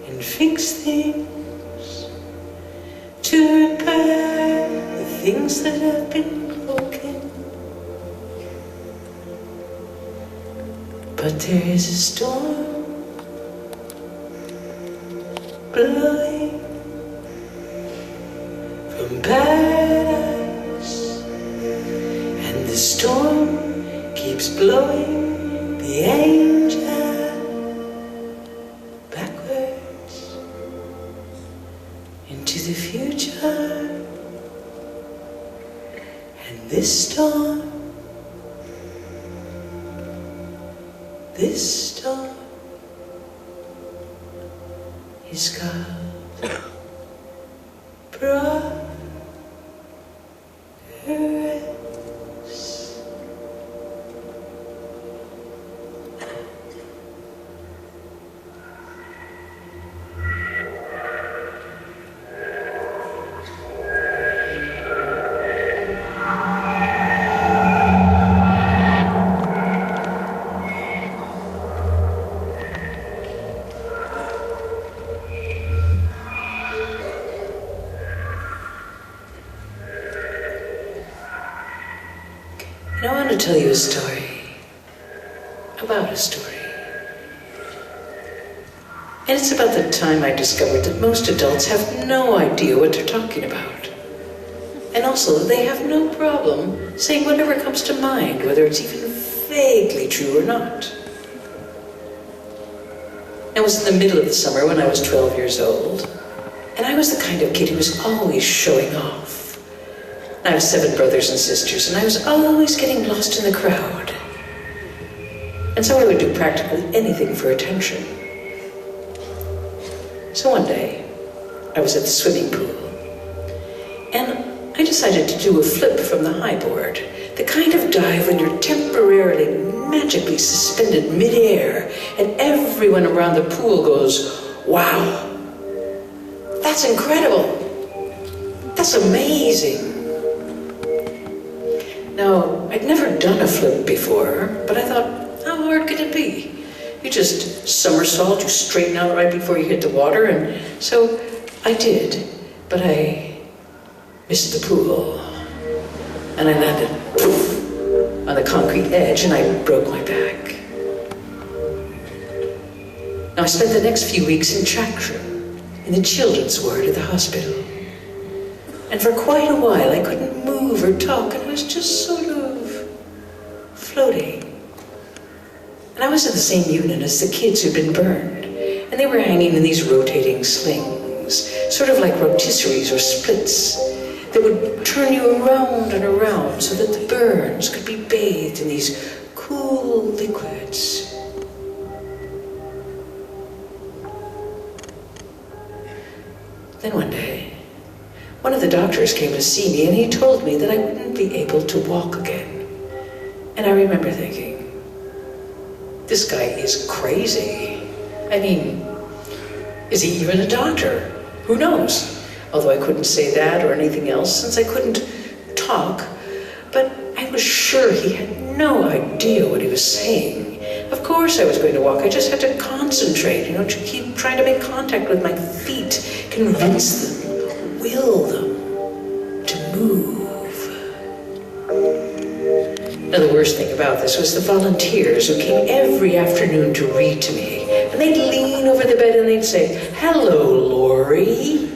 and fix things, to repair the things that have been broken. But there is a storm blowing from paradise, and the storm keeps blowing the angel backwards into the future. And this storm is called progress. And I want to tell you a story about a story. And it's about the time I discovered that most adults have no idea what they're talking about. And also that they have no problem saying whatever comes to mind, whether it's even vaguely true or not. It was in the middle of the summer when I was 12 years old, and I was the kind of kid who was always showing off. I have 7 brothers and sisters, and I was always getting lost in the crowd. And so I would do practically anything for attention. So one day, I was at the swimming pool, and I decided to do a flip from the high board, the kind of dive when you're temporarily, magically suspended midair, and everyone around the pool goes, "Wow, that's incredible, that's amazing." Now, I'd never done a flip before, but I thought, how hard could it be? You just somersault, you straighten out right before you hit the water, and so I did, but I missed the pool, and I landed on the concrete edge, and I broke my back. Now, I spent the next few weeks in traction, in the children's ward at the hospital. And for quite a while, I couldn't move or talk, and I was just sort of floating. And I was in the same unit as the kids who'd been burned, and they were hanging in these rotating slings, sort of like rotisseries or splits, that would turn you around and around so that the burns could be bathed in these cool liquids. Then one day, one of the doctors came to see me, and he told me that I wouldn't be able to walk again. And I remember thinking, this guy is crazy. I mean, is he even a doctor? Who knows? Although I couldn't say that or anything else since I couldn't talk, but I was sure he had no idea what he was saying. Of course I was going to walk, I just had to concentrate, to keep trying to make contact with my feet, convince them, will them to move. Now the worst thing about this was the volunteers who came every afternoon to read to me. And they'd lean over the bed and they'd say, "Hello, Laurie,"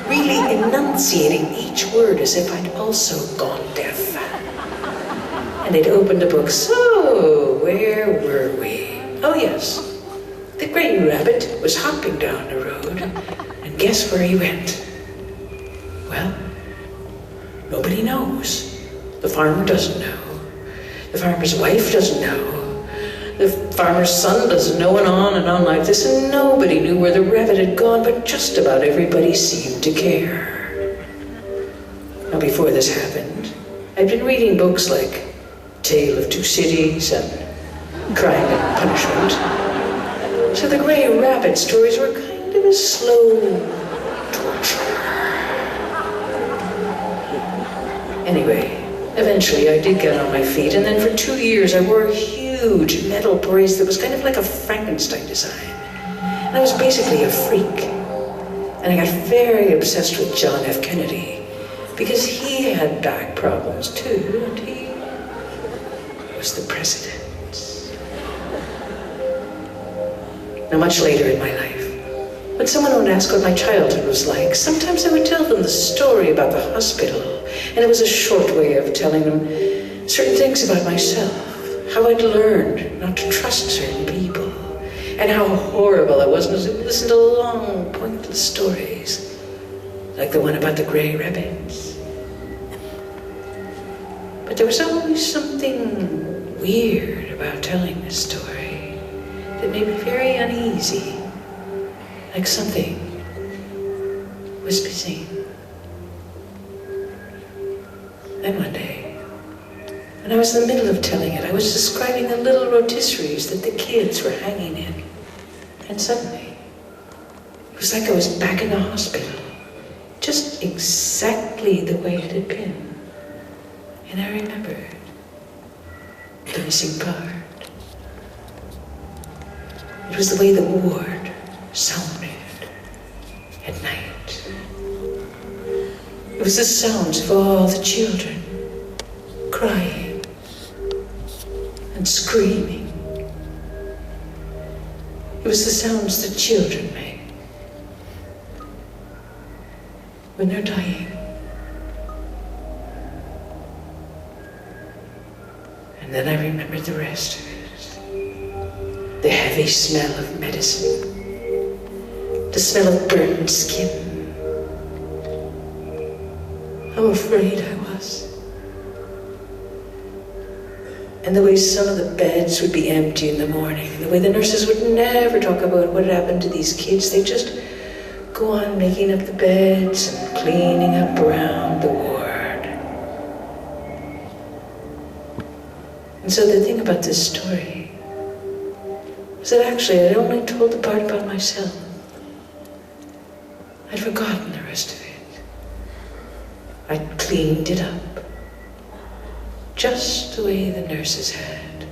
really enunciating each word as if I'd also gone deaf. And they'd open the book, "So, where were we? Oh yes, the gray rabbit was hopping down the road, and guess where he went? Well, nobody knows. The farmer doesn't know. The farmer's wife doesn't know. The farmer's son doesn't know, and on like this, and nobody knew where the rabbit had gone, but just about everybody seemed to care. Now, before this happened, I'd been reading books like Tale of Two Cities and Crime and Punishment. So the gray rabbit stories were kind of a slow torture. Anyway, eventually I did get on my feet, and then for 2 years I wore a huge metal brace that was kind of like a Frankenstein design. And I was basically a freak. And I got very obsessed with John F. Kennedy, because he had back problems too, and he was the president. Now, much later in my life, when someone would ask what my childhood was like, sometimes I would tell them the story about the hospital, and it was a short way of telling them certain things about myself, how I'd learned not to trust certain people, and how horrible I was to listen to long, pointless stories, like the one about the gray rabbits. But there was always something weird about telling this story that made me very uneasy, like something was missing. Then one day, when I was in the middle of telling it, I was describing the little rotisseries that the kids were hanging in. And suddenly, it was like I was back in the hospital, just exactly the way it had been. And I remembered the missing part. It was the way the ward sounded at night. It was the sounds of all the children crying and screaming. It was the sounds that children make when they're dying. And then I remembered the rest of it. The heavy smell of medicine, the smell of burned skin. How afraid I was. And the way some of the beds would be empty in the morning, the way the nurses would never talk about what had happened to these kids. They'd just go on making up the beds and cleaning up around the ward. And so the thing about this story was that actually I'd only told the part about myself. I'd forgotten the rest of it. I'd cleaned it up, just the way the nurses had.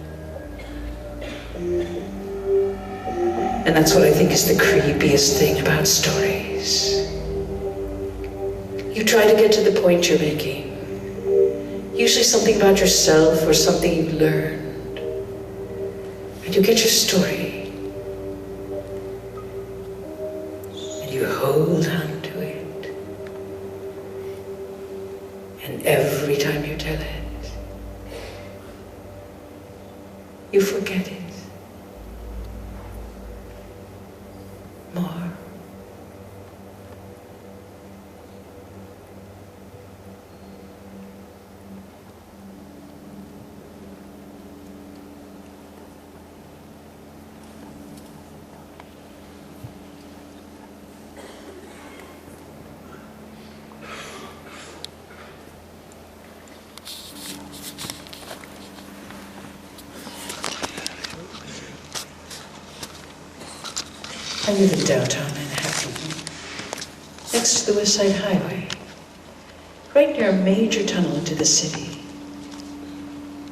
And that's what I think is the creepiest thing about stories. You try to get to the point you're making, usually something about yourself or something you learned, and you get your story, and you hold on to it, and every time you tell it, you forget it more. I live in downtown Manhattan, next to the West Side Highway, right near a major tunnel into the city.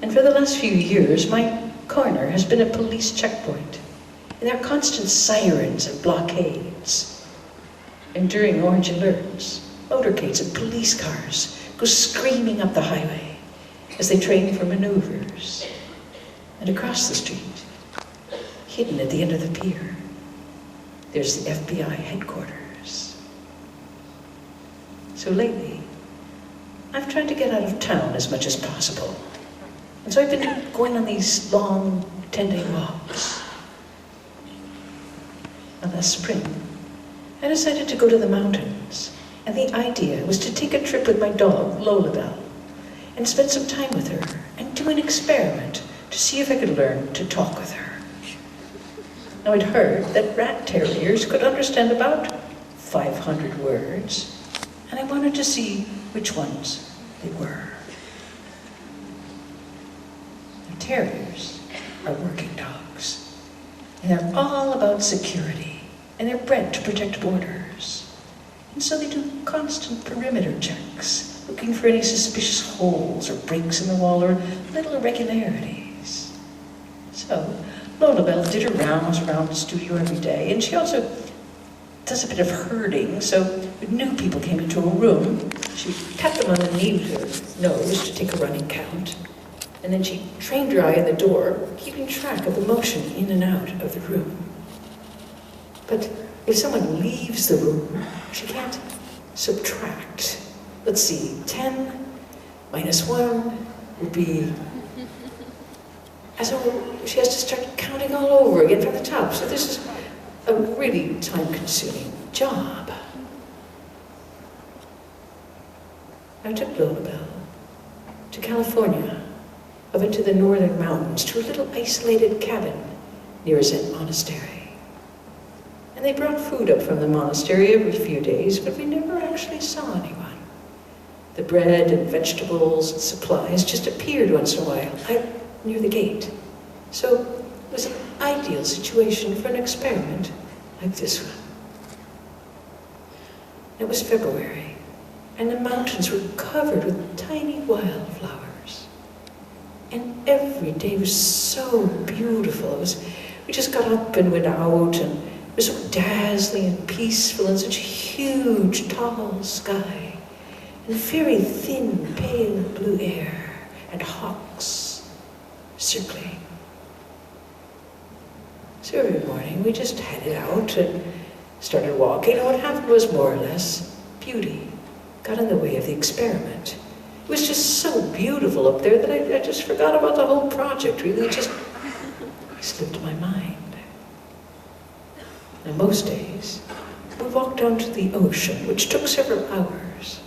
And for the last few years, my corner has been a police checkpoint, and there are constant sirens and blockades. And during orange alerts, motorcades and police cars go screaming up the highway as they train for maneuvers. And across the street, hidden at the end of the pier, there's the FBI headquarters. So lately, I've tried to get out of town as much as possible. And so I've been going on these long 10-day walks. And last spring, I decided to go to the mountains. And the idea was to take a trip with my dog, Lola Bell, and spend some time with her and do an experiment to see if I could learn to talk with her. Now, I'd heard that rat terriers could understand about 500 words, and I wanted to see which ones they were. Now, terriers are working dogs, and they're all about security, and they're bred to protect borders. And so they do constant perimeter checks, looking for any suspicious holes or breaks in the wall or little irregularities. So Lolabelle did her rounds around the studio every day, and she also does a bit of herding, so when new people came into a room, she'd tap them on the knee with her nose to take a running count, and then she trained her eye on the door, keeping track of the motion in and out of the room. But if someone leaves the room, she can't subtract. Let's see, 10 minus 1 would be... And so she has to start counting all over again from the top. So this is a really time-consuming job. I took Lolabelle to California, up into the northern mountains, to a little isolated cabin near a Zen monastery. And they brought food up from the monastery every few days, but we never actually saw anyone. The bread and vegetables and supplies just appeared once in a while, near the gate. So it was an ideal situation for an experiment like this one. It was February, and the mountains were covered with tiny wildflowers. And every day was so beautiful. We just got up and went out, and it was so dazzling and peaceful, and such a huge, tall sky, and very thin, pale blue air, and hawks circling. So every morning we just headed out and started walking, and what happened was more or less beauty got in the way of the experiment. It was just so beautiful up there that I just forgot about the whole project, really. It just slipped my mind. And most days, we walked down to the ocean, which took several hours,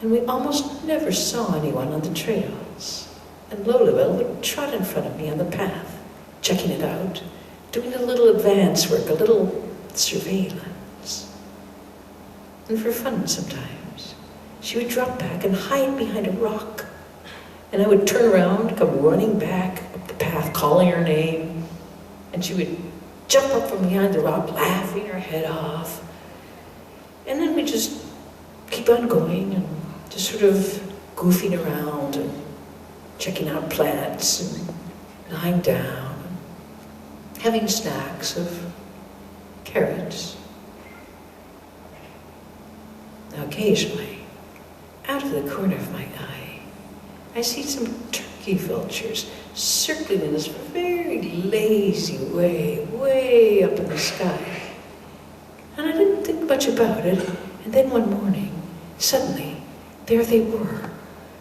and we almost never saw anyone on the trails. And Lolabelle would trot in front of me on the path, checking it out, doing a little advance work, a little surveillance. And for fun sometimes, she would drop back and hide behind a rock. And I would turn around, come running back up the path, calling her name. And she would jump up from behind the rock, laughing her head off. And then we'd just keep on going and just sort of goofing around and checking out plants and lying down and having snacks of carrots. Now occasionally, out of the corner of my eye, I see some turkey vultures circling in this very lazy way, way up in the sky. And I didn't think much about it, and then one morning, suddenly, there they were,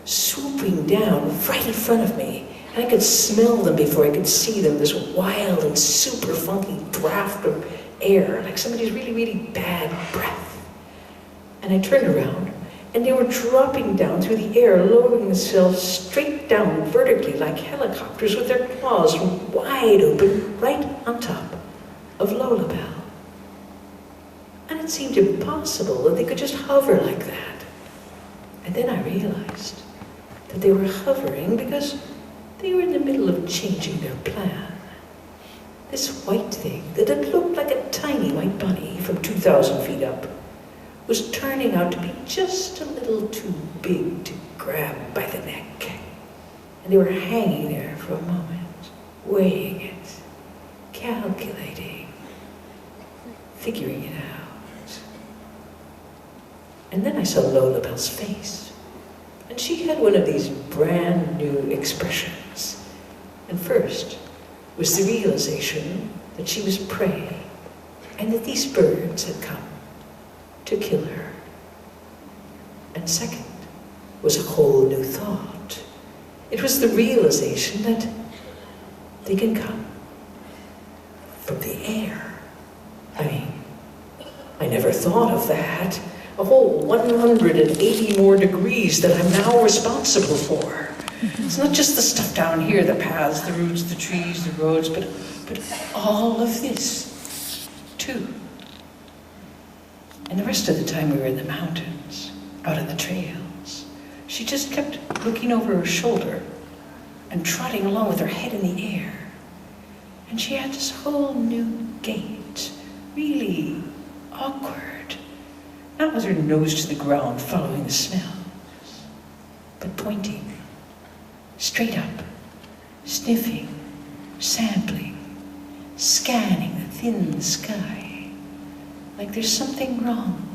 swooping down right in front of me, and I could smell them before I could see them, this wild and super funky draft of air, like somebody's really, really bad breath. And I turned around, and they were dropping down through the air, lowering themselves straight down vertically like helicopters with their claws wide open right on top of Lolabelle. And it seemed impossible that they could just hover like that. And then I realized that they were hovering because they were in the middle of changing their plan. This white thing that had looked like a tiny white bunny from 2,000 feet up was turning out to be just a little too big to grab by the neck. And they were hanging there for a moment, weighing it, calculating, figuring it out. And then I saw Lolabelle's face, and she had one of these brand new expressions. And first was the realization that she was prey, and that these birds had come to kill her. And second was a whole new thought. It was the realization that they can come from the air. I mean, I never thought of that. a whole 180 more degrees that I'm now responsible for. It's not just the stuff down here, the paths, the roots, the trees, the roads, but all of this, too. And the rest of the time we were in the mountains, out on the trails. She just kept looking over her shoulder and trotting along with her head in the air. And she had this whole new gait, really awkward. Not with her nose to the ground following the smells, but pointing, straight up, sniffing, sampling, scanning the thin sky, like there's something wrong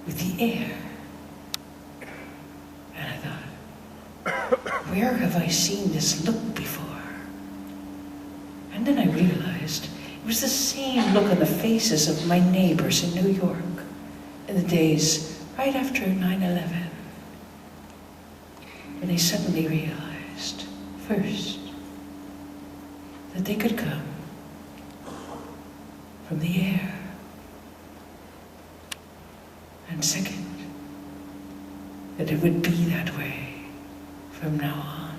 with the air. And I thought, where have I seen this look before? And then I realized it was the same look on the faces of my neighbors in New York in the days right after 9/11. And they suddenly realized, first, that they could come from the air. And second, that it would be that way from now on.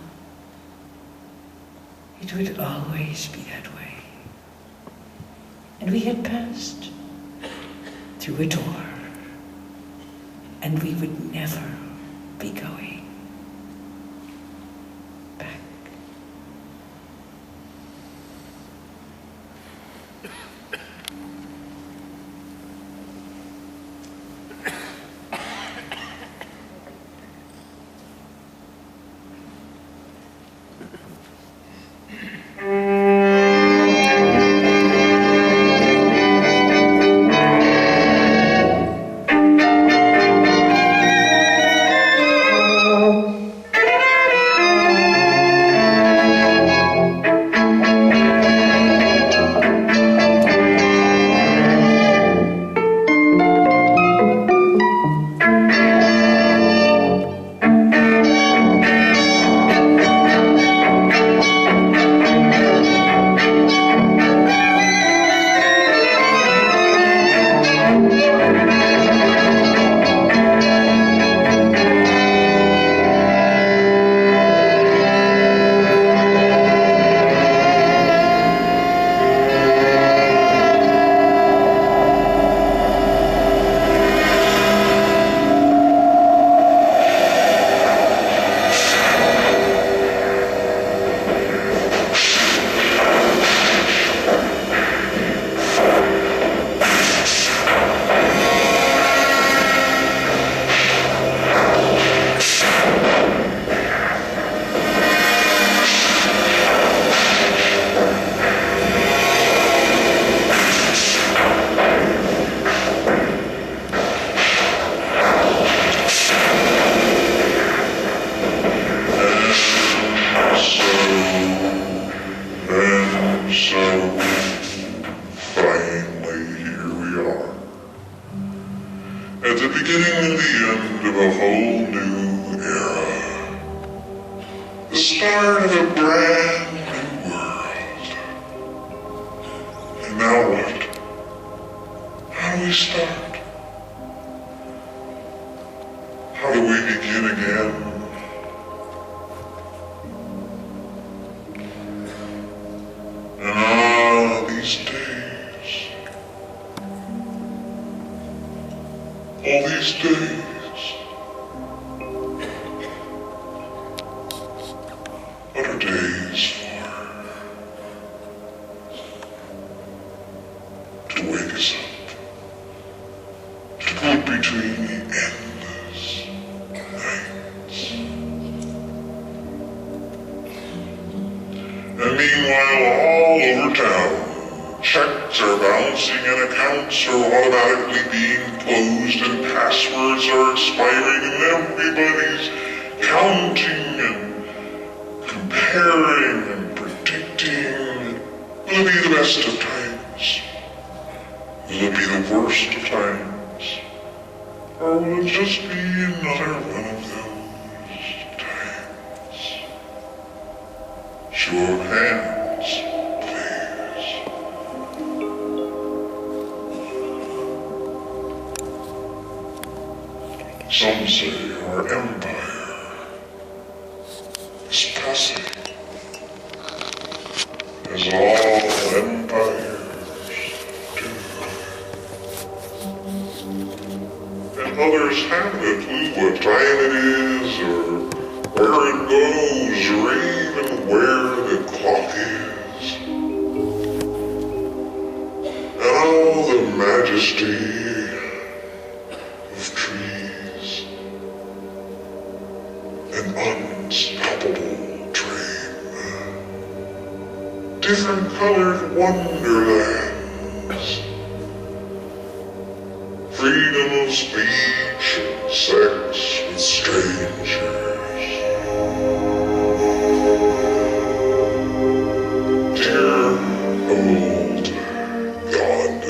It would always be that way. And we had passed through a door, and we would never be going back. Some say our empire is passing, as all empires do. And others haven't a clue what time it is, or where it goes, or even where the clock is. And all the majesty of trees, an unstoppable train, different colored wonderlands, freedom of speech and sex with strangers. Dear old God,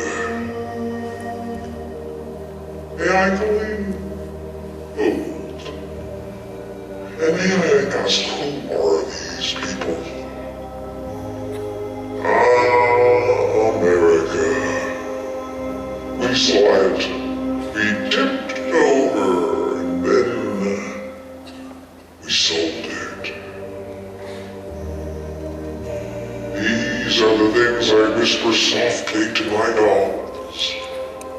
may I call you old? And may I ask, who are these people? America. We saw it, we tipped it over, and then we sold it. These are the things I whisper softly to my dolls.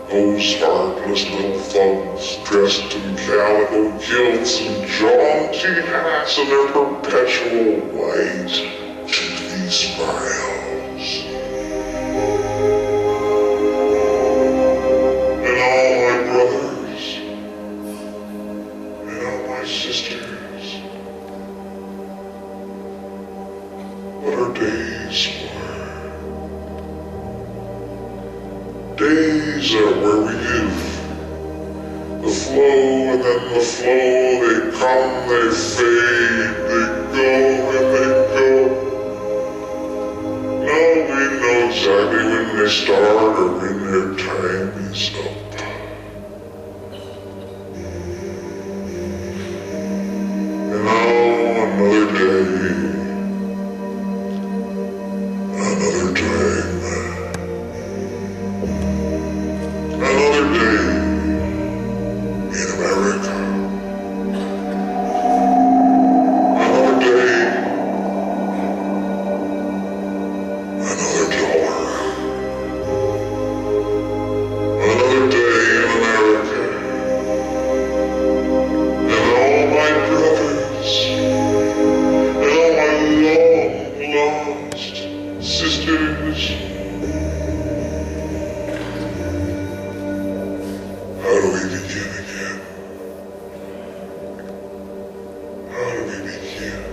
Those heartless little thugs dressed in calico kilts and jaunty hats and their perpetual white toothy smiles. And all my brothers and all my sisters, what our days were. Days are where we give. The flow and then the flow, they come, they fade, they go and they go. Now we know exactly when they start or when their time is up. And now another day, another time. Another day in America. Another day, another dollar. Another day in America. And all my brothers, and all my long lost sisters. How do we begin again? How do we begin again?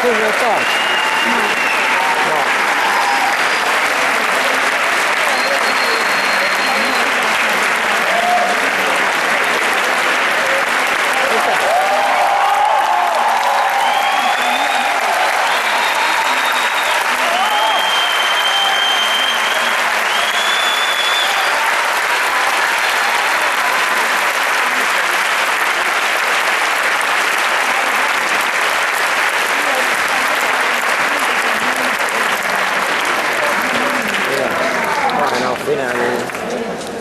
Sì, lo so. No. Finale.